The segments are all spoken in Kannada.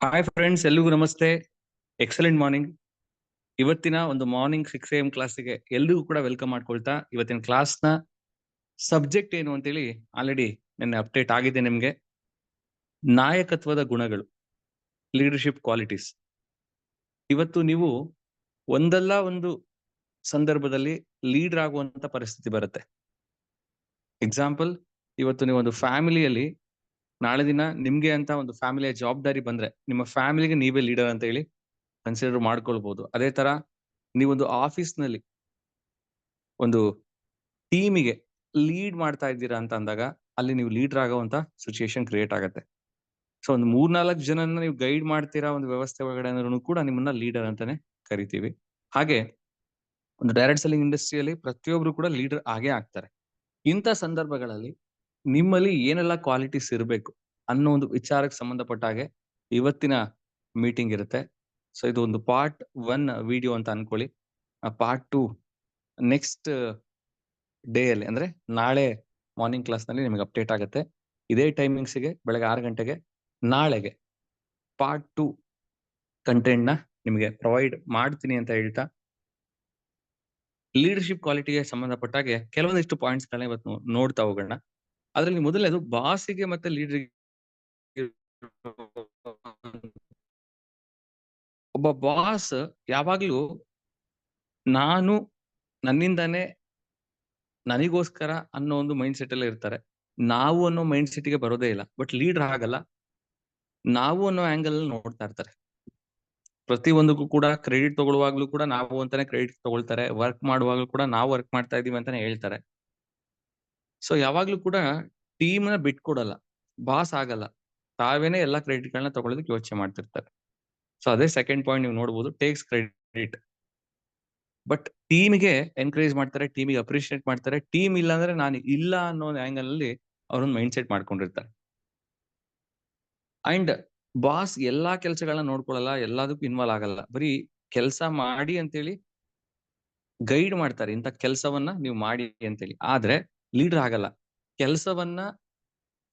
ಹಾಯ್ ಫ್ರೆಂಡ್ಸ್, ಎಲ್ರಿಗೂ ನಮಸ್ತೆ. Excellent morning. ಇವತ್ತಿನ ಒಂದು ಮಾರ್ನಿಂಗ್ 6 AM ಕ್ಲಾಸಿಗೆ ಎಲ್ರಿಗೂ ಕೂಡ ವೆಲ್ಕಮ್ ಮಾಡ್ಕೊಳ್ತಾ, ಇವತ್ತಿನ ಕ್ಲಾಸ್ನ ಸಬ್ಜೆಕ್ಟ್ ಏನು ಅಂತೇಳಿ ಆಲ್ರೆಡಿ ನಿನ್ನೆ ಅಪ್ಡೇಟ್ ಆಗಿದೆ ನಿಮ್ಗೆ. ನಾಯಕತ್ವದ ಗುಣಗಳು, ಲೀಡರ್ಶಿಪ್ ಕ್ವಾಲಿಟೀಸ್. ಇವತ್ತು ನೀವು ಒಂದಲ್ಲ ಒಂದು ಸಂದರ್ಭದಲ್ಲಿ ಲೀಡರ್ ಆಗುವಂತ ಪರಿಸ್ಥಿತಿ ಬರುತ್ತೆ. ಎಕ್ಸಾಂಪಲ್, ಇವತ್ತು ನೀವು ಒಂದು ಫ್ಯಾಮಿಲಿಯಲ್ಲಿ ನಾಳೆ ದಿನ ನಿಮ್ಗೆ ಅಂತ ಒಂದು ಫ್ಯಾಮಿಲಿಯ ಜವಾಬ್ದಾರಿ ಬಂದ್ರೆ ನಿಮ್ಮ ಫ್ಯಾಮಿಲಿಗೆ ನೀವೇ ಲೀಡರ್ ಅಂತ ಹೇಳಿ ಕನ್ಸಿಡರ್ ಮಾಡ್ಕೊಳ್ಬಹುದು. ಅದೇ ತರ ನೀವೊಂದು ಆಫೀಸ್ ನಲ್ಲಿ ಒಂದು ಟೀಮಿಗೆ ಲೀಡ್ ಮಾಡ್ತಾ ಇದ್ದೀರಾ ಅಂತ ಅಂದಾಗ ಅಲ್ಲಿ ನೀವು ಲೀಡರ್ ಆಗುವಂತ ಸಿಚುಯೇಷನ್ ಕ್ರಿಯೇಟ್ ಆಗುತ್ತೆ. ಸೊ ಒಂದು 3-4 ಜನನ್ನ ನೀವು ಗೈಡ್ ಮಾಡ್ತೀರಾ ಒಂದು ವ್ಯವಸ್ಥೆ ಒಳಗಡೆ ಅಂದ್ರೂ ಕೂಡ ನಿಮ್ಮನ್ನ ಲೀಡರ್ ಅಂತಾನೆ ಕರಿತೀವಿ. ಹಾಗೆ ಒಂದು ಡೈರೆಕ್ಟ್ ಸೆಲ್ಲಿಂಗ್ ಇಂಡಸ್ಟ್ರಿಯಲ್ಲಿ ಪ್ರತಿಯೊಬ್ರು ಕೂಡ ಲೀಡರ್ ಆಗೇ ಆಗ್ತಾರೆ. ಇಂಥ ಸಂದರ್ಭಗಳಲ್ಲಿ ನಿಮ್ಮಲ್ಲಿ ಏನೆಲ್ಲ ಕ್ವಾಲಿಟೀಸ್ ಇರಬೇಕು ಅನ್ನೋ ಒಂದು ವಿಚಾರಕ್ಕೆ ಸಂಬಂಧಪಟ್ಟ ಹಾಗೆ ಇವತ್ತಿನ ಮೀಟಿಂಗ್ ಇರುತ್ತೆ. ಸೊ ಇದು ಒಂದು ಪಾರ್ಟ್ 1 ವಿಡಿಯೋ ಅಂತ ಅನ್ಕೊಳ್ಳಿ. ಪಾರ್ಟ್ 2 ನೆಕ್ಸ್ಟ್ ಡೇ ಅಲ್ಲಿ ಅಂದ್ರೆ ನಾಳೆ ಮಾರ್ನಿಂಗ್ ಕ್ಲಾಸ್ ನಲ್ಲಿ ನಿಮಗೆ ಅಪ್ಡೇಟ್ ಆಗುತ್ತೆ. ಇದೇ ಟೈಮಿಂಗ್ಸ್ ಗೆ ಬೆಳಗ್ಗೆ 6 ಗಂಟೆಗೆ ನಾಳೆಗೆ ಪಾರ್ಟ್ 2 ಕಂಟೆಂಟ್ ನ ನಿಮಗೆ ಪ್ರೊವೈಡ್ ಮಾಡ್ತೀನಿ ಅಂತ ಹೇಳ್ತಾ, ಲೀಡರ್ಶಿಪ್ ಕ್ವಾಲಿಟಿಗೆ ಸಂಬಂಧಪಟ್ಟಾಗೆ ಕೆಲವೊಂದಿಷ್ಟು ಪಾಯಿಂಟ್ಸ್ ಗಳನ್ನ ಇವತ್ತು ನೋಡ್ತಾ ಹೋಗೋಣ. ಅದರಲ್ಲಿ ಮೊದಲನೇದು ಬಾಸಿಗೆ ಮತ್ತೆ ಲೀಡರ್. ಒಬ್ಬ ಬಾಸ್ ಯಾವಾಗ್ಲೂ ನಾನು ನನ್ನಿಂದಾನೇ ನನಗೋಸ್ಕರ ಅನ್ನೋ ಒಂದು ಮೈಂಡ್ ಸೆಟ್ ಅಲ್ಲಿ ಇರ್ತಾರೆ. ನಾವು ಅನ್ನೋ ಮೈಂಡ್ ಸೆಟ್ ಗೆ ಬರೋದೇ ಇಲ್ಲ. ಬಟ್ ಲೀಡರ್ ಆಗಲ್ಲ, ನಾವು ಅನ್ನೋ ಆಂಗಲ್ ಅಲ್ಲಿ ನೋಡ್ತಾ ಇರ್ತಾರೆ. ಪ್ರತಿ ಒಂದಕ್ಕೂ ಕೂಡ ಕ್ರೆಡಿಟ್ ತಗೊಳ್ಳುವಾಗ್ಲೂ ಕೂಡ ನಾವು ಅಂತಾನೆ ಕ್ರೆಡಿಟ್ ತಗೊಳ್ತಾರೆ. ವರ್ಕ್ ಮಾಡುವಾಗ್ಲೂ ಕೂಡ ನಾವು ವರ್ಕ್ ಮಾಡ್ತಾ ಇದೀವಿ ಅಂತಾನೆ ಹೇಳ್ತಾರೆ. ಸೊ ಯಾವಾಗ್ಲೂ ಕೂಡ ಟೀಮ್ ನ ಬಿಟ್ಕೊಡಲ್ಲ, ಬಾಸ್ ಆಗಲ್ಲ, ತಾವೇನೆ ಎಲ್ಲಾ ಕ್ರೆಡಿಟ್ ಗಳನ್ನ ತಗೊಳ್ಳೋದಕ್ಕೆ ಯೋಚನೆ ಮಾಡ್ತಿರ್ತಾರೆ. ಸೊ ಅದೇ ಸೆಕೆಂಡ್ ಪಾಯಿಂಟ್ ನೀವು ನೋಡಬಹುದು, ಟೇಕ್ಸ್ ಕ್ರೆಡಿಟ್. ಬಟ್ ಟೀಮ್ಗೆ ಎನ್ಕರೇಜ್ ಮಾಡ್ತಾರೆ, ಟೀಮಿಗೆ ಅಪ್ರಿಶಿಯೇಟ್ ಮಾಡ್ತಾರೆ. ಟೀಮ್ ಇಲ್ಲ ಅಂದ್ರೆ ನಾನು ಇಲ್ಲ ಅನ್ನೋ ಆಂಗಲ್ ಅಲ್ಲಿ ಅವ್ರೊಂದು ಮೈಂಡ್ ಸೆಟ್ ಮಾಡ್ಕೊಂಡಿರ್ತಾರೆ. ಅಂಡ್ ಬಾಸ್ ಎಲ್ಲಾ ಕೆಲಸಗಳನ್ನ ನೋಡ್ಕೊಳ್ಳಲ್ಲ, ಎಲ್ಲದಕ್ಕೂ ಇನ್ವಾಲ್ವ್ ಆಗಲ್ಲ. ಬರೀ ಕೆಲಸ ಮಾಡಿ ಅಂತೇಳಿ ಗೈಡ್ ಮಾಡ್ತಾರೆ, ಇಂಥ ಕೆಲಸವನ್ನ ನೀವು ಮಾಡಿ ಅಂತೇಳಿ. ಆದ್ರೆ ಲೀಡರ್ ಆಗಲ್ಲ, ಕೆಲಸವನ್ನ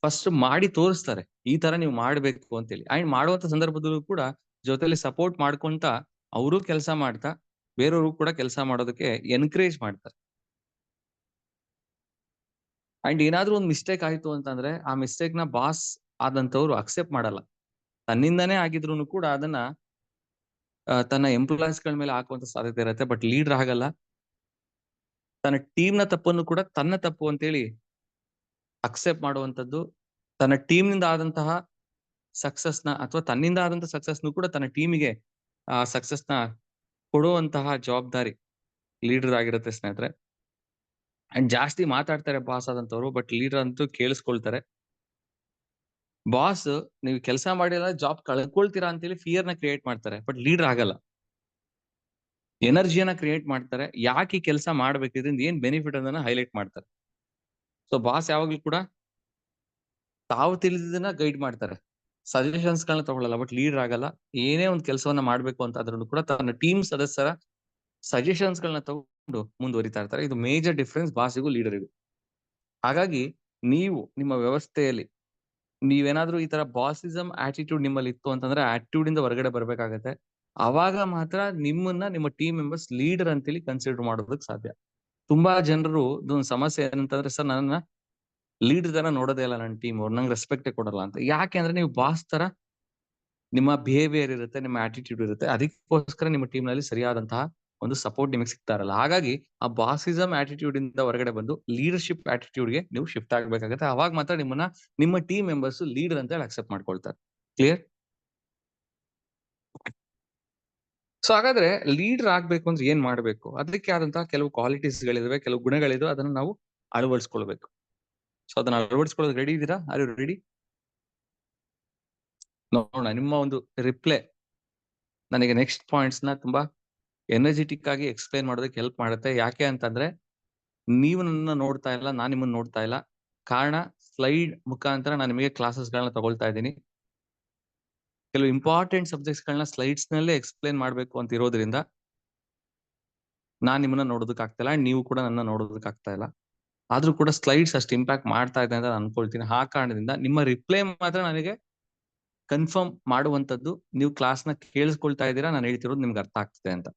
ಫಸ್ಟ್ ಮಾಡಿ ತೋರಿಸ್ತಾರೆ, ಈ ತರ ನೀವು ಮಾಡ್ಬೇಕು ಅಂತೇಳಿ. ಅಂಡ್ ಮಾಡುವಂತ ಸಂದರ್ಭದಲ್ಲೂ ಕೂಡ ಜೊತೆಲಿ ಸಪೋರ್ಟ್ ಮಾಡ್ಕೊಂತ ಅವರು ಕೆಲಸ ಮಾಡ್ತಾ ಬೇರೆಯವರು ಕೂಡ ಕೆಲಸ ಮಾಡೋದಕ್ಕೆ ಎನ್ಕರೇಜ್ ಮಾಡ್ತಾರೆ. ಅಂಡ್ ಏನಾದ್ರೂ ಒಂದು ಮಿಸ್ಟೇಕ್ ಆಯ್ತು ಅಂತಂದ್ರೆ ಆ ಮಿಸ್ಟೇಕ್ ನ ಬಾಸ್ ಆದಂತವ್ರು ಅಕ್ಸೆಪ್ಟ್ ಮಾಡಲ್ಲ. ತನ್ನಿಂದಾನೇ ಆಗಿದ್ರು ಕೂಡ ಅದನ್ನ ತನ್ನ ಎಂಪ್ಲಾಯೀಸ್ ಗಳ ಮೇಲೆ ಹಾಕುವಂತ ಸಾಧ್ಯತೆ ಇರುತ್ತೆ. ಬಟ್ ಲೀಡರ್ ಆಗಲ್ಲ, ತನ್ನ ಟೀಮ್ ನ ತಪ್ಪನ್ನು ಕೂಡ ತನ್ನ ತಪ್ಪು ಅಂತೇಳಿ ಅಕ್ಸೆಪ್ಟ್ ಮಾಡುವಂತದ್ದು, ತನ್ನ ಟೀಮ್ ನಿಂದ ಆದಂತಹ ಸಕ್ಸಸ್ ನ ಅಥವಾ ತನ್ನಿಂದ ಆದಂತಹ ಸಕ್ಸಸ್ ನು ಕೂಡ ತನ್ನ ಟೀಮಿಗೆ ಆ ಸಕ್ಸಸ್ ನ ಕೊಡುವಂತಹ ಜವಾಬ್ದಾರಿ ಲೀಡರ್ ಆಗಿರುತ್ತೆ ಸ್ನೇಹಿತರೆ. ಅಂಡ್ ಜಾಸ್ತಿ ಮಾತಾಡ್ತಾರೆ ಬಾಸ್ ಆದಂತವ್ರು, ಬಟ್ ಲೀಡರ್ ಅಂತೂ ಕೇಳಿಸ್ಕೊಳ್ತಾರೆ. ಬಾಸ್ ನೀವು ಕೆಲಸ ಮಾಡಿಲ್ಲ ಜಾಬ್ ಕಳ್ಕೊಳ್ತೀರಾ ಅಂತೇಳಿ ಫಿಯರ್ ನ ಕ್ರಿಯೇಟ್ ಮಾಡ್ತಾರೆ, ಬಟ್ ಲೀಡರ್ ಆಗಲ್ಲ. ಎನರ್ಜಿಯನ್ನ ಕ್ರಿಯೇಟ್ ಮಾಡ್ತಾರೆ, ಯಾಕೆ ಈ ಕೆಲಸ ಮಾಡ್ಬೇಕು, ಇದರಿಂದ ಏನ್ ಬೆನಿಫಿಟ್ ಅನ್ನೋದನ್ನ ಹೈಲೈಟ್ ಮಾಡ್ತಾರೆ. ಸೊ ಬಾಸ್ ಯಾವಾಗ್ಲೂ ಕೂಡ ತಾವು ತಿಳಿದಿದ್ದನ್ನ ಗೈಡ್ ಮಾಡ್ತಾರೆ, ಸಜೆಷನ್ಸ್ ಗಳನ್ನ ತಗೊಳ್ಳಲ್ಲ. ಬಟ್ ಲೀಡರ್ ಆಗಲ್ಲ, ಏನೇ ಒಂದು ಕೆಲಸವನ್ನ ಮಾಡ್ಬೇಕು ಅಂತ ಅದ್ರೂ ಕೂಡ ತನ್ನ ಟೀಮ್ ಸದಸ್ಯರ ಸಜೆಷನ್ಸ್ ಗಳನ್ನ ತಗೊಂಡು ಮುಂದುವರಿತಾ ಇರ್ತಾರೆ. ಇದು ಮೇಜರ್ ಡಿಫ್ರೆನ್ಸ್ ಬಾಸಿಗೂ ಲೀಡರ್ಗೂ. ಹಾಗಾಗಿ ನೀವು ನಿಮ್ಮ ವ್ಯವಸ್ಥೆಯಲ್ಲಿ ನೀವೇನಾದ್ರೂ ಈ ತರ ಬಾಸಿಸಮ್ ಆಟಿಟ್ಯೂಡ್ ನಿಮ್ಮಲ್ಲಿ ಇತ್ತು ಅಂತಂದ್ರೆ ಆಟಿಟ್ಯೂಡ್ ಇಂದ ಹೊರಗಡೆ ಬರ್ಬೇಕಾಗತ್ತೆ. ಅವಾಗ ಮಾತ್ರ ನಿಮ್ಮನ್ನ ನಿಮ್ಮ ಟೀಮ್ ಮೆಂಬರ್ಸ್ ಲೀಡರ್ ಅಂತೇಳಿ ಕನ್ಸಿಡರ್ ಮಾಡೋದಕ್ಕೆ ಸಾಧ್ಯ. ತುಂಬಾ ಜನರು ಇದೊಂದು ಸಮಸ್ಯೆ ಏನಂತಂದ್ರೆ, ಸರ್ ನನ್ನ ಲೀಡರ್ ತರ ನೋಡೋದೇ ಇಲ್ಲ ನನ್ನ ಟೀಮ್ ಅವ್ರು, ನಂಗೆ ರೆಸ್ಪೆಕ್ಟೇ ಕೊಡಲ್ಲ ಅಂತ. ಯಾಕೆ ಅಂದ್ರೆ ನೀವು ಬಾಸ್ ತರ ನಿಮ್ಮ ಬಿಹೇವಿಯರ್ ಇರುತ್ತೆ, ನಿಮ್ಮ ಆಟಿಟ್ಯೂಡ್ ಇರುತ್ತೆ. ಅದಕ್ಕೋಸ್ಕರ ನಿಮ್ಮ ಟೀಮ್ ನಲ್ಲಿ ಸರಿಯಾದಂತಹ ಒಂದು ಸಪೋರ್ಟ್ ನಿಮಗೆ ಸಿಗ್ತಾ ಇರಲ್ಲ. ಹಾಗಾಗಿ ಆ ಬಾಸಿಸಮ್ ಆಟಿಟ್ಯೂಡ್ ಇಂದ ಹೊರಗಡೆ ಬಂದು ಲೀಡರ್ಶಿಪ್ ಆಟಿಟ್ಯೂಡ್ ಗೆ ನೀವು ಶಿಫ್ಟ್ ಆಗ್ಬೇಕಾಗತ್ತೆ. ಅವಾಗ ಮಾತ್ರ ನಿಮ್ಮನ್ನ ನಿಮ್ಮ ಟೀಮ್ ಮೆಂಬರ್ಸ್ ಲೀಡರ್ ಅಂತ ಹೇಳಿ ಅಕ್ಸೆಪ್ಟ್ ಮಾಡ್ಕೊಳ್ತಾರೆ. ಕ್ಲಿಯರ್? ಸೊ ಹಾಗಾದ್ರೆ ಲೀಡರ್ ಆಗ್ಬೇಕು ಅಂದ್ರೆ ಏನ್ ಮಾಡ್ಬೇಕು? ಅದಕ್ಕೆ ಆದಂತಹ ಕೆಲವು ಕ್ವಾಲಿಟೀಸ್ ಗಳಿದಾವೆ, ಕೆಲವು ಗುಣಗಳಿದಾವೆ, ಅದನ್ನ ನಾವು ಅಳವಡಿಸ್ಕೊಳ್ಬೇಕು. ಸೊ ಅದನ್ನ ಅಳವಡಿಸ್ಕೊಳ್ಳೋದು ರೆಡಿ ಇದ್ದೀರಾ? Are you ready? ನೋಡೋಣ ನಿಮ್ಮ ಒಂದು ರಿಪ್ಲೈ ನನಗೆ ನೆಕ್ಸ್ಟ್ ಪಾಯಿಂಟ್ಸ್ ನ ತುಂಬಾ ಎನರ್ಜೆಟಿಕ್ ಆಗಿ ಎಕ್ಸ್ಪ್ಲೈನ್ ಮಾಡೋದಕ್ಕೆ ಹೆಲ್ಪ್ ಮಾಡುತ್ತೆ. ಯಾಕೆ ಅಂತಂದ್ರೆ ನೀವು ನನ್ನ ನೋಡ್ತಾ ಇಲ್ಲ, ನಾನು ನಿಮ್ಮನ್ನ ನೋಡ್ತಾ ಇಲ್ಲ. ಕಾರಣ, ಸ್ಲೈಡ್ ಮುಖಾಂತರ ನಾನು ನಿಮಗೆ ಕ್ಲಾಸಸ್ ಗಳನ್ನ ತಗೊಳ್ತಾ ಇದ್ದೀನಿ. ಕೆಲವು ಇಂಪಾರ್ಟೆಂಟ್ ಸಬ್ಜೆಕ್ಟ್ಸ್ ಗಳನ್ನ ಸ್ಲೈಡ್ಸ್ ನಲ್ಲೇ ಎಕ್ಸ್ಪ್ಲೈನ್ ಮಾಡ್ಬೇಕು ಅಂತ ಇರೋದ್ರಿಂದ ನಾನ್ ನಿಮ್ಮನ್ನ ನೋಡೋದಕ್ಕೆ ಆಗ್ತಾ ಇಲ್ಲ, ನೀವು ಕೂಡ ನನ್ನ ನೋಡೋದಕ್ಕೆ ಆಗ್ತಾ ಇಲ್ಲ. ಆದ್ರೂ ಕೂಡ ಸ್ಲೈಡ್ಸ್ ಅಷ್ಟು ಇಂಪ್ಯಾಕ್ಟ್ ಮಾಡ್ತಾ ಇದೆ ಅಂತ ನಾನು ಅನ್ಕೊಳ್ತೀನಿ. ಆ ಕಾರಣದಿಂದ ನಿಮ್ಮ ರಿಪ್ಲೈ ಮಾತ್ರ ನನಗೆ ಕನ್ಫರ್ಮ್ ಮಾಡುವಂತದ್ದು ನೀವು ಕ್ಲಾಸ್ನ ಕೇಳಿಸ್ಕೊಳ್ತಾ ಇದ್ದೀರಾ, ನಾನು ಹೇಳ್ತಿರೋದು ನಿಮ್ಗೆ ಅರ್ಥ ಆಗ್ತಿದೆ ಅಂತ.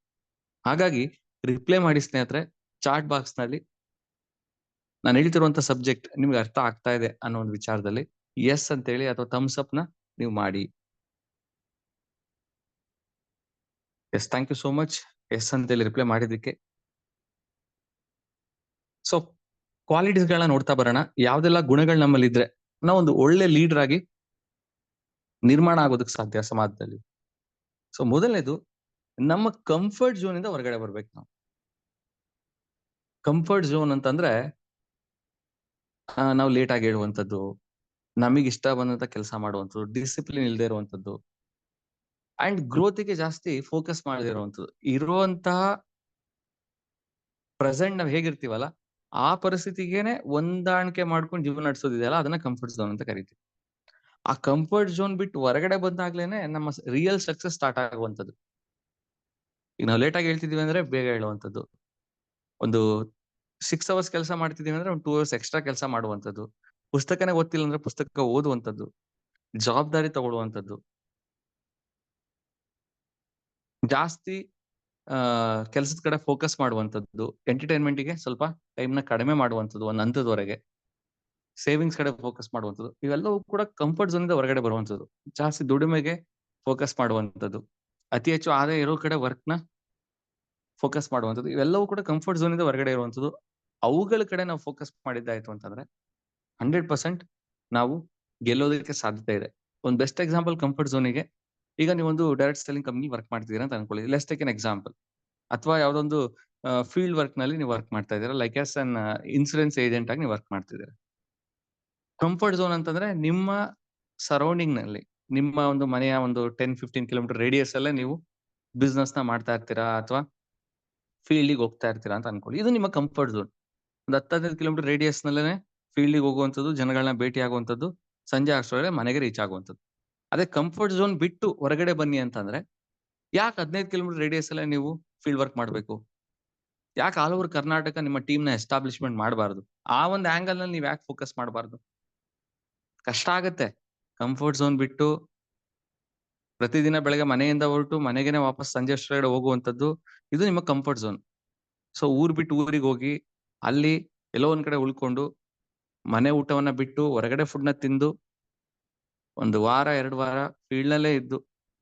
ಹಾಗಾಗಿ ರಿಪ್ಲೈ ಮಾಡಿ ಸ್ನೇಹಿತರೆ, ಚಾಟ್ ಬಾಕ್ಸ್ ನಲ್ಲಿ ನಾನು ಹೇಳ್ತಿರುವಂತ ಸಬ್ಜೆಕ್ಟ್ ನಿಮ್ಗೆ ಅರ್ಥ ಆಗ್ತಾ ಇದೆ ಅನ್ನೋ ಒಂದು ವಿಚಾರದಲ್ಲಿ ಎಸ್ ಅಂತ ಹೇಳಿ ಅಥವಾ ಥಮ್ಸ್ ಅಪ್ ನ ನೀವು ಮಾಡಿ. Yes, thank you so much yes ಅಂತ ಹೇಳಿ ರಿಪ್ಲೈ ಮಾಡಿದ್ದಕ್ಕೆ. ಸೊ ಕ್ವಾಲಿಟೀಸ್ ಗಳನ್ನ ನೋಡ್ತಾ ಬರೋಣ. ಯಾವ್ದೆಲ್ಲ ಗುಣಗಳು ನಮ್ಮಲ್ಲಿ ಇದ್ರೆ ನಾವು ಒಂದು ಒಳ್ಳೆ ಲೀಡರ್ ಆಗಿ ನಿರ್ಮಾಣ ಆಗೋದಕ್ಕೆ ಸಾಧ್ಯ ಸಮಾಜದಲ್ಲಿ. ಸೊ ಮೊದಲನೇದು, ನಮ್ಮ ಕಂಫರ್ಟ್ ಝೋನ್ ಇಂದ ಹೊರಗಡೆ ಬರ್ಬೇಕು ನಾವು. ಕಂಫರ್ಟ್ ಝೋನ್ ಅಂತಂದ್ರೆ ನಾವು ಲೇಟ್ ಆಗಿ ಹೇಳುವಂತದ್ದು, ನಮಗೆ ಇಷ್ಟ ಬಂದಂತ ಕೆಲಸ ಮಾಡುವಂಥದ್ದು, ಡಿಸಿಪ್ಲಿನ್ ಇಲ್ಲದೆ ಇರುವಂತದ್ದು, ಅಂಡ್ ಗ್ರೋತಿಗೆ ಜಾಸ್ತಿ ಫೋಕಸ್ ಮಾಡದೇ ಇರುವಂತದ್ದು. ಇರುವಂತಹ ಪ್ರೆಸೆಂಟ್ ನಾವ್ ಹೇಗಿರ್ತೀವಲ್ಲ ಆ ಪರಿಸ್ಥಿತಿಗೇನೆ ಹೊಂದಾಣಿಕೆ ಮಾಡ್ಕೊಂಡು ಜೀವನ ನಡೆಸೋದಿದೆಯಲ್ಲ, ಅದನ್ನ ಕಂಫರ್ಟ್ ಝೋನ್ ಅಂತ ಕರಿತೀವಿ. ಆ ಕಂಫರ್ಟ್ ಝೋನ್ ಬಿಟ್ಟು ಹೊರಗಡೆ ಬಂದಾಗ್ಲೇನೆ ನಮ್ಮ ರಿಯಲ್ ಸಕ್ಸಸ್ ಸ್ಟಾರ್ಟ್ ಆಗುವಂತದ್ದು. ಈಗ ನಾವು ಲೇಟ್ ಆಗಿ ಹೇಳ್ತಿದೀವಿ ಅಂದ್ರೆ ಬೇಗ ಹೇಳುವಂತದ್ದು, ಒಂದು 6 ಅವರ್ಸ್ ಕೆಲಸ ಮಾಡ್ತಿದೀವಿ ಅಂದ್ರೆ ಒಂದು 2 ಅವರ್ಸ್ ಎಕ್ಸ್ಟ್ರಾ ಕೆಲಸ ಮಾಡುವಂತದ್ದು, ಪುಸ್ತಕನೇ ಓದ್ತಿಲ್ಲ ಅಂದ್ರೆ ಪುಸ್ತಕ ಓದುವಂತದ್ದು, ಜವಾಬ್ದಾರಿ ತಗೊಳ್ಳುವಂತದ್ದು, ಜಾಸ್ತಿ ಕೆಲಸದ ಕಡೆ ಫೋಕಸ್ ಮಾಡುವಂತದ್ದು, ಎಂಟರ್ಟೈನ್ಮೆಂಟ್ ಗೆ ಸ್ವಲ್ಪ ಟೈಮ್ ನ ಕಡಿಮೆ ಮಾಡುವಂತದ್ದು, ಒಂದ್ ಹಂತದವರೆಗೆ ಸೇವಿಂಗ್ಸ್ ಕಡೆ ಫೋಕಸ್ ಮಾಡುವಂತದ್ದು, ಇವೆಲ್ಲವೂ ಕೂಡ ಕಂಫರ್ಟ್ ಝೋನ್ ಇಂದ ಹೊರಗಡೆ ಬರುವಂತದ್ದು. ಜಾಸ್ತಿ ದುಡಿಮೆಗೆ ಫೋಕಸ್ ಮಾಡುವಂತದ್ದು, ಅತಿ ಹೆಚ್ಚು ಆದಾಯ ಇರೋ ಕಡೆ ವರ್ಕ್ ನ ಫೋಕಸ್ ಮಾಡುವಂತದ್ದು, ಇವೆಲ್ಲವೂ ಕೂಡ ಕಂಫರ್ಟ್ ಝೋನ್ ಇಂದ ಹೊರಗಡೆ ಇರುವಂತದ್ದು. ಅವುಗಳ ಕಡೆ ನಾವು ಫೋಕಸ್ ಮಾಡಿದ್ದಾಯ್ತು ಅಂತಂದ್ರೆ 100% ನಾವು ಗೆಲ್ಲೋದಕ್ಕೆ ಸಾಧ್ಯತೆ ಇದೆ. ಒಂದು ಬೆಸ್ಟ್ ಎಕ್ಸಾಂಪಲ್ ಕಂಫರ್ಟ್ ಝೋನಿಗೆ, ಈಗ ನೀವೊಂದು ಡೈರೆಕ್ಟ್ ಸೆಲ್ಲಿಂಗ್ ಕಂಪನಿ ವರ್ಕ್ ಮಾಡ್ತಿದ್ದೀರಾ ಅಂತ ಅನ್ಕೊಳ್ಳಿ. Let's take an example. ಅಥವಾ ಯಾವ್ದೊಂದು ಫೀಲ್ಡ್ ವರ್ಕ್ ನಲ್ಲಿ ನೀವು ವರ್ಕ್ ಮಾಡ್ತಾ ಇದ್ದೀರಾ, like as an insurance agent ಆಗಿ ನೀವು ವರ್ಕ್ ಮಾಡ್ತಿದ್ದೀರಾ. ಕಂಫರ್ಟ್ ಝೋನ್ ಅಂತಂದ್ರೆ ನಿಮ್ಮ ಸರೌಂಡಿಂಗ್ ನಲ್ಲಿ, ನಿಮ್ಮ ಒಂದು ಮನೆಯ ಒಂದು 10-15 ಕಿಲೋಮೀಟರ್ ರೇಡಿಯಸ್ ಅಲ್ಲೇ ನೀವು ಬಿಸ್ನೆಸ್ ನ ಮಾಡ್ತಾ ಇರ್ತೀರಾ ಅಥವಾ ಫೀಲ್ಡ್ ಹೋಗ್ತಾ ಇರ್ತೀರಾ ಅಂತ ಅನ್ಕೊಳ್ಳಿ. ಇದು ನಿಮ್ಮ ಕಂಫರ್ಟ್ ಝೋನ್. ಒಂದು 10-15 ಕಿಲೋಮೀಟರ್ ರೇಡಿಯಸ್ ನಲ್ಲೇ ಫೀಲ್ಡ್ ಹೋಗುವಂತದ್ದು, ಜನಗಳನ್ನ ಭೇಟಿ ಆಗುವಂತದ್ದು, ಸಂಜೆ ಅಷ್ಟರೊಳಗೆ ಮನೆಗೆ ರೀಚ್ ಆಗುವಂತದ್ದು. ಅದೇ ಕಂಫರ್ಟ್ ಝೋನ್ ಬಿಟ್ಟು ಹೊರಗಡೆ ಬನ್ನಿ ಅಂತಂದ್ರೆ, ಯಾಕೆ 15 ಕಿಲೋಮೀಟರ್ ರೇಡಿಯಸ್ ಅಲ್ಲೇ ನೀವು ಫೀಲ್ಡ್ ವರ್ಕ್ ಮಾಡ್ಬೇಕು? ಯಾಕೆ ಆಲ್ ಓವರ್ ಕರ್ನಾಟಕ ನಿಮ್ಮ ಟೀಮ್ ನ ಎಸ್ಟಾಬ್ಲಿಷ್ಮೆಂಟ್ ಮಾಡಬಾರ್ದು? ಆ ಒಂದು ಆಂಗಲ್ ನಲ್ಲಿ ನೀವು ಯಾಕೆ ಫೋಕಸ್ ಮಾಡಬಾರ್ದು? ಕಷ್ಟ ಆಗತ್ತೆ. ಕಂಫರ್ಟ್ ಝೋನ್ ಬಿಟ್ಟು ಪ್ರತಿದಿನ ಬೆಳಗ್ಗೆ ಮನೆಯಿಂದ ಹೊರಟು ಮನೆಗೇನೆ ವಾಪಸ್ ಸಂಜೆ ಅಷ್ಟರೊಳಗಡೆ ಹೋಗುವಂತದ್ದು, ಇದು ನಿಮ್ಮ ಕಂಫರ್ಟ್ ಝೋನ್. ಸೊ ಊರ್ ಬಿಟ್ಟು ಊರಿಗೆ ಹೋಗಿ ಅಲ್ಲಿ ಎಲ್ಲೋ ಒಂದ್ ಕಡೆ ಉಳ್ಕೊಂಡು ಮನೆ ಊಟವನ್ನ ಬಿಟ್ಟು ಹೊರಗಡೆ ಫುಡ್ ನ ತಿಂದು 1 ವಾರ 2 ವಾರ ಫೀಲ್ಡ್ ನಲ್ಲೇ ಇದ್ದು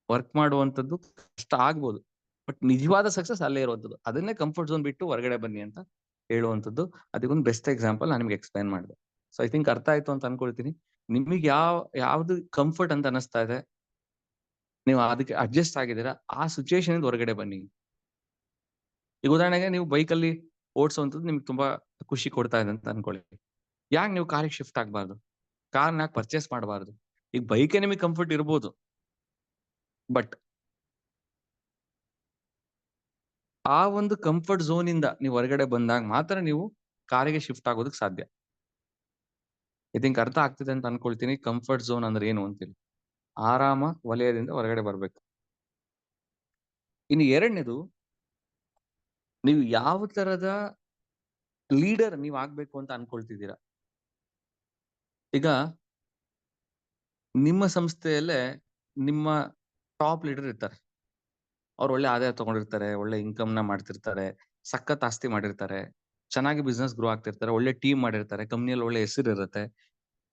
ವರ್ಕ್ ಮಾಡುವಂತದ್ದು ಕಷ್ಟ ಆಗ್ಬೋದು. ಬಟ್ ನಿಜವಾದ ಸಕ್ಸಸ್ ಅಲ್ಲೇ ಇರುವಂತದ್ದು. ಅದನ್ನೇ ಕಂಫರ್ಟ್ ಝೋನ್ ಬಿಟ್ಟು ಹೊರಗಡೆ ಬನ್ನಿ ಅಂತ ಹೇಳುವಂತದ್ದು. ಅದಕ್ಕೊಂದು ಬೆಸ್ಟ್ ಎಕ್ಸಾಂಪಲ್ ನಾನು ನಿಮ್ಗೆ ಎಕ್ಸ್ಪ್ಲೈನ್ ಮಾಡಿದೆ. ಸೊ ಐ ಥಿಂಕ್ ಅರ್ಥ ಆಯ್ತು ಅಂತ ಅನ್ಕೊಳ್ತೀನಿ. ನಿಮಗೆ ಯಾವ್ದು ಕಂಫರ್ಟ್ ಅಂತ ಅನಿಸ್ತಾ ಇದೆ, ನೀವು ಅದಕ್ಕೆ ಅಡ್ಜಸ್ಟ್ ಆಗಿದ್ದೀರಾ, ಆ ಸಿಚುಯೇಷನ್ ಇಂದ ಹೊರಗಡೆ ಬನ್ನಿ. ಈಗ ಉದಾಹರಣೆಗೆ ನೀವು ಬೈಕಲ್ಲಿ ಓಡಿಸುವಂತದ್ದು ನಿಮ್ಗೆ ತುಂಬಾ ಖುಷಿ ಕೊಡ್ತಾ ಇದೆ ಅಂತ ಅನ್ಕೊಳ್ಳಿ. ಯಾಕೆ ನೀವು ಕಾರಿಗೆ ಶಿಫ್ಟ್ ಆಗ್ಬಾರ್ದು? ಕಾರ್ನ ಯಾಕೆ ಪರ್ಚೇಸ್ ಮಾಡಬಾರ್ದು? ಈಗ ಬೈಕೇ ನಿಮಗೆ ಕಂಫರ್ಟ್ ಇರ್ಬೋದು, ಬಟ್ ಆ ಒಂದು ಕಂಫರ್ಟ್ ಝೋನ್ ಇಂದ ನೀವು ಹೊರಗಡೆ ಬಂದಾಗ ಮಾತ್ರ ನೀವು ಕಾರಿಗೆ ಶಿಫ್ಟ್ ಆಗೋದಕ್ಕೆ ಸಾಧ್ಯ. ಐ ಥಿಂಕ್ ಅರ್ಥ ಆಗ್ತಿದೆ ಅಂತ ಅನ್ಕೊಳ್ತೀನಿ ಕಂಫರ್ಟ್ ಝೋನ್ ಅಂದ್ರೆ ಏನು ಅಂತೇಳಿ. ಆರಾಮ ವಲಯದಿಂದ ಹೊರಗಡೆ ಬರ್ಬೇಕು. ಇನ್ನು ಎರಡನೇದು, ನೀವು ಯಾವ ತರದ ಲೀಡರ್ ನೀವು ಆಗ್ಬೇಕು ಅಂತ ಅನ್ಕೊಳ್ತಿದ್ದೀರಾ? ಈಗ ನಿಮ್ಮ ಸಂಸ್ಥೆಯಲ್ಲೇ ನಿಮ್ಮ ಟಾಪ್ ಲೀಡರ್ ಇರ್ತಾರೆ. ಅವ್ರು ಒಳ್ಳೆ ಆದಾಯ ತಗೊಂಡಿರ್ತಾರೆ, ಒಳ್ಳೆ ಇನ್ಕಮ್ ನ ಮಾಡ್ತಿರ್ತಾರೆ, ಸಖತ್ ಆಸ್ತಿ ಮಾಡಿರ್ತಾರೆ, ಚೆನ್ನಾಗಿ ಬಿಸ್ನೆಸ್ ಗ್ರೋ ಆಗ್ತಿರ್ತಾರೆ, ಒಳ್ಳೆ ಟೀಮ್ ಮಾಡಿರ್ತಾರೆ, ಕಂಪ್ನಿಯಲ್ಲಿ ಒಳ್ಳೆ ಹೆಸರು ಇರುತ್ತೆ.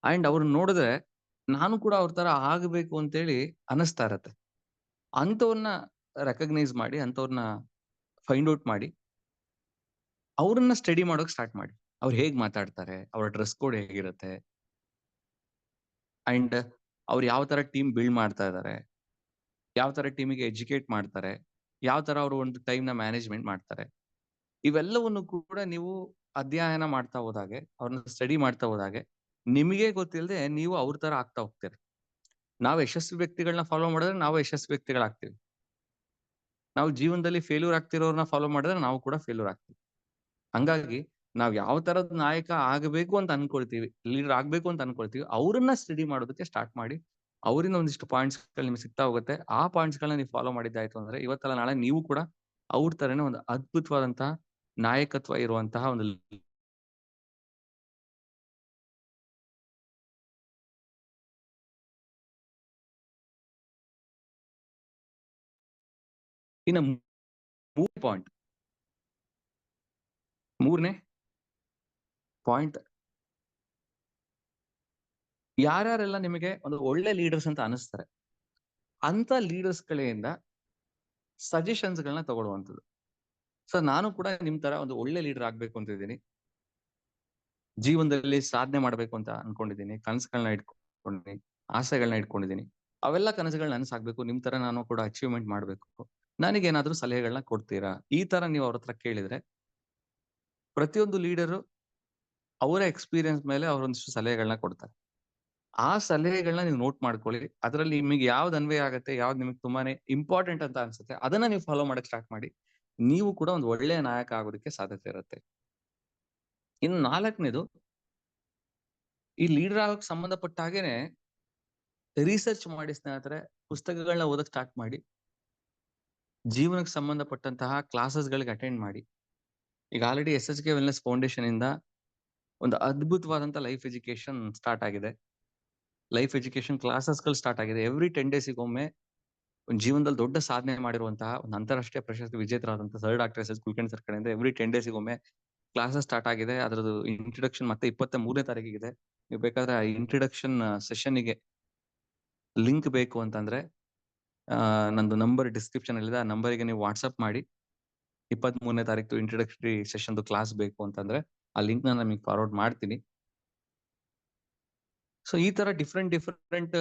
ಅಂಡ್ ಅವ್ರನ್ನ ನೋಡಿದ್ರೆ ನಾನು ಕೂಡ ಅವ್ರ ತರ ಆಗ್ಬೇಕು ಅಂತೇಳಿ ಅನಿಸ್ತಾ ಇರತ್ತೆ. ಅಂತವ್ರನ್ನ ರೆಕಗ್ನೈಸ್ ಮಾಡಿ, ಅಂತವ್ರನ್ನ ಫೈಂಡ್ ಔಟ್ ಮಾಡಿ, ಅವ್ರನ್ನ ಸ್ಟಡಿ ಮಾಡೋಕ್ ಸ್ಟಾರ್ಟ್ ಮಾಡಿ. ಅವ್ರು ಹೇಗ್ ಮಾತಾಡ್ತಾರೆ, ಅವ್ರ ಡ್ರೆಸ್ ಕೋಡ್ ಹೇಗಿರುತ್ತೆ, ಅಂಡ್ ಅವ್ರು ಯಾವ ತರ ಟೀಮ್ ಬಿಲ್ಡ್ ಮಾಡ್ತಾ ಇದಾರೆ, ಯಾವ ತರ ಟೀಮಿಗೆ ಎಜುಕೇಟ್ ಮಾಡ್ತಾರೆ, ಯಾವ ತರ ಅವರು ಒಂದು ಟೈಮ್ ನ ಮ್ಯಾನೇಜ್ಮೆಂಟ್ ಮಾಡ್ತಾರೆ. ಇವೆಲ್ಲವನ್ನು ಕೂಡ ನೀವು ಅಧ್ಯಯನ ಮಾಡ್ತಾ ಹೋದಾಗೆ, ಅವ್ರನ್ನ ಸ್ಟಡಿ ಮಾಡ್ತಾ ಹೋದಾಗೆ, ನಿಮಗೆ ಗೊತ್ತಿಲ್ಲದೆ ನೀವು ಅವ್ರ ತರ ಆಗ್ತಾ ಹೋಗ್ತೀರಿ. ನಾವು ಯಶಸ್ವಿ ವ್ಯಕ್ತಿಗಳನ್ನ ಫಾಲೋ ಮಾಡಿದ್ರೆ ನಾವು ಯಶಸ್ವಿ ವ್ಯಕ್ತಿಗಳಾಗ್ತೀವಿ. ನಾವು ಜೀವನದಲ್ಲಿ ಫೇಲ್ಯೂರ್ ಆಗ್ತಿರೋರ್ನ ಫಾಲೋ ಮಾಡಿದ್ರೆ ನಾವು ಕೂಡ ಫೇಲ್ಯೂರ್ ಆಗ್ತೀವಿ. ಹಂಗಾಗಿ ನಾವ್ ಯಾವ ತರದ ನಾಯಕ ಆಗಬೇಕು ಅಂತ ಅನ್ಕೊಳ್ತೀವಿ, ಲೀಡರ್ ಆಗ್ಬೇಕು ಅಂತ ಅನ್ಕೊಳ್ತೀವಿ, ಅವ್ರನ್ನ ಸ್ಟಡಿ ಮಾಡೋದಕ್ಕೆ ಸ್ಟಾರ್ಟ್ ಮಾಡಿ. ಅವರಿಂದ ಒಂದಿಷ್ಟು ಪಾಯಿಂಟ್ಸ್ ಗಳು ನಿಮ್ಗೆ ಸಿಗ್ತಾ ಹೋಗುತ್ತೆ. ಆ ಪಾಯಿಂಟ್ಸ್ ಗಳನ್ನ ನೀವು ಫಾಲೋ ಮಾಡಿದ್ದಾಯ್ತು ಅಂದ್ರೆ ಇವತ್ತಲ್ಲ ನಾಳೆ ನೀವು ಕೂಡ ಅವ್ರ ತರನೇ ಒಂದು ಅದ್ಭುತವಾದಂತಹ ನಾಯಕತ್ವ ಇರುವಂತಹ ಒಂದು ಇನ್ನು ಮೂರನೇ ಪಾಯಿಂಟ್, ಯಾರ್ಯಾರೆಲ್ಲ ನಿಮಗೆ ಒಂದು ಒಳ್ಳೆ ಲೀಡರ್ಸ್ ಅಂತ ಅನಿಸ್ತಾರೆ ಅಂತ ಲೀಡರ್ಸ್ ಕಡೆಯಿಂದ ಸಜೆಷನ್ಸ್ ಗಳನ್ನ ತಗೊಳ್ಳುವಂಥದ್ದು. ಸೊ ನಾನು ಕೂಡ ನಿಮ್ ತರ ಒಂದು ಒಳ್ಳೆ ಲೀಡರ್ ಆಗ್ಬೇಕು ಅಂತಿದ್ದೀನಿ, ಜೀವನದಲ್ಲಿ ಸಾಧನೆ ಮಾಡ್ಬೇಕು ಅಂತ ಅನ್ಕೊಂಡಿದ್ದೀನಿ, ಕನಸುಗಳನ್ನ ಇಟ್ಕೊಂಡಿದ್ದೀನಿ, ಆಸೆಗಳನ್ನ ಇಟ್ಕೊಂಡಿದ್ದೀನಿ. ಅವೆಲ್ಲ ಕನಸುಗಳು ನನಸಾಗ್ಬೇಕು, ನಿಮ್ ತರ ನಾನು ಕೂಡ ಅಚೀವ್ಮೆಂಟ್ ಮಾಡ್ಬೇಕು, ನನಗೇನಾದ್ರೂ ಸಲಹೆಗಳನ್ನ ಕೊಡ್ತೀರಾ? ಈ ತರ ನೀವು ಅವ್ರ ಹತ್ರ ಕೇಳಿದ್ರೆ ಪ್ರತಿಯೊಂದು ಲೀಡರು ಅವರ ಎಕ್ಸ್ಪೀರಿಯನ್ಸ್ ಮೇಲೆ ಅವರೊಂದಿಷ್ಟು ಸಲಹೆಗಳನ್ನ ಕೊಡ್ತಾರೆ. ಆ ಸಲಹೆಗಳನ್ನ ನೀವು ನೋಟ್ ಮಾಡ್ಕೊಳ್ಳಿ. ಅದರಲ್ಲಿ ನಿಮಗೆ ಯಾವ್ದು ಅನ್ವಯ ಆಗುತ್ತೆ, ಯಾವ್ದು ನಿಮಗೆ ತುಂಬಾನೇ ಇಂಪಾರ್ಟೆಂಟ್ ಅಂತ ಅನ್ಸುತ್ತೆ, ಅದನ್ನ ನೀವು ಫಾಲೋ ಮಾಡಕ್ ಸ್ಟಾರ್ಟ್ ಮಾಡಿ. ನೀವು ಕೂಡ ಒಂದು ಒಳ್ಳೆಯ ನಾಯಕ ಆಗೋದಕ್ಕೆ ಸಾಧ್ಯತೆ ಇರುತ್ತೆ. ಇನ್ನು 4ನೇದು, ಈ ಲೀಡರ್ ಆಗೋಕ್ ಸಂಬಂಧಪಟ್ಟ ಹಾಗೇನೆ ರಿಸರ್ಚ್ ಮಾಡಿ ಸ್ನೇಹಿತರೆ. ಪುಸ್ತಕಗಳನ್ನ ಓದಕ್ ಸ್ಟಾರ್ಟ್ ಮಾಡಿ, ಜೀವನಕ್ಕೆ ಸಂಬಂಧಪಟ್ಟಂತಹ ಕ್ಲಾಸಸ್ ಗಳಿಗೆ ಅಟೆಂಡ್ ಮಾಡಿ. ಈಗ ಆಲ್ರೆಡಿ SHK ವೆಲ್ನೆಸ್ ಫೌಂಡೇಶನ್ ಇಂದ ಒಂದು ಅದ್ಭುತವಾದಂತ ಲೈಫ್ ಎಜುಕೇಶನ್ ಸ್ಟಾರ್ಟ್ ಆಗಿದೆ. ಲೈಫ್ ಎಜುಕೇಶನ್ ಕ್ಲಾಸಸ್ ಗಳು ಸ್ಟಾರ್ಟ್ ಆಗಿದೆ. ಎವ್ರಿ 10 ಡೇಸಿಗೊಮ್ಮೆ ಒಂದು ಜೀವನದಲ್ಲಿ ದೊಡ್ಡ ಸಾಧನೆ ಮಾಡಿರುವಂತಹ ಒಂದು ಅಂತಾರಾಷ್ಟ್ರೀಯ ಪ್ರಶಸ್ತಿ ವಿಜೇತರಾದಂತಹ sir doctor SS Kulkarni sir ಕಡೆಯಿಂದ ಎವ್ರಿ 10 ಡೇಸಿಗೊಮ್ಮೆ ಕ್ಲಾಸಸ್ ಸ್ಟಾರ್ಟ್ ಆಗಿದೆ. ಅದರದ್ದು ಇಂಟ್ರೊಡಕ್ಷನ್ ಮತ್ತೆ 23ನೇ ತಾರೀಕಿಗಿದೆ. ನೀವು ಬೇಕಾದ್ರೆ ಆ ಇಂಟ್ರೊಡಕ್ಷನ್ ಸೆಷನ್ಗೆ ಲಿಂಕ್ ಬೇಕು ಅಂತಂದ್ರೆ ನಂದು ನಂಬರ್ ಡಿಸ್ಕ್ರಿಪ್ಷನ್ ಅಲ್ಲಿದೆ. ಆ ನಂಬರ್ಗೆ ನೀವು ವಾಟ್ಸ್ಆಪ್ ಮಾಡಿ 23ನೇ ತಾರೀಕು ಇಂಟ್ರೊಡಕ್ಷರಿ ಸೆಷನ್ ಕ್ಲಾಸ್ ಬೇಕು ಅಂತಂದ್ರೆ ಆ ಲಿಂಕ್ ನ ನಿಮಗೆ ಫಾರ್ವರ್ಡ್ ಮಾಡ್ತೀನಿ. ಸೊ ಈ ತರ ಡಿಫ್ರೆಂಟ್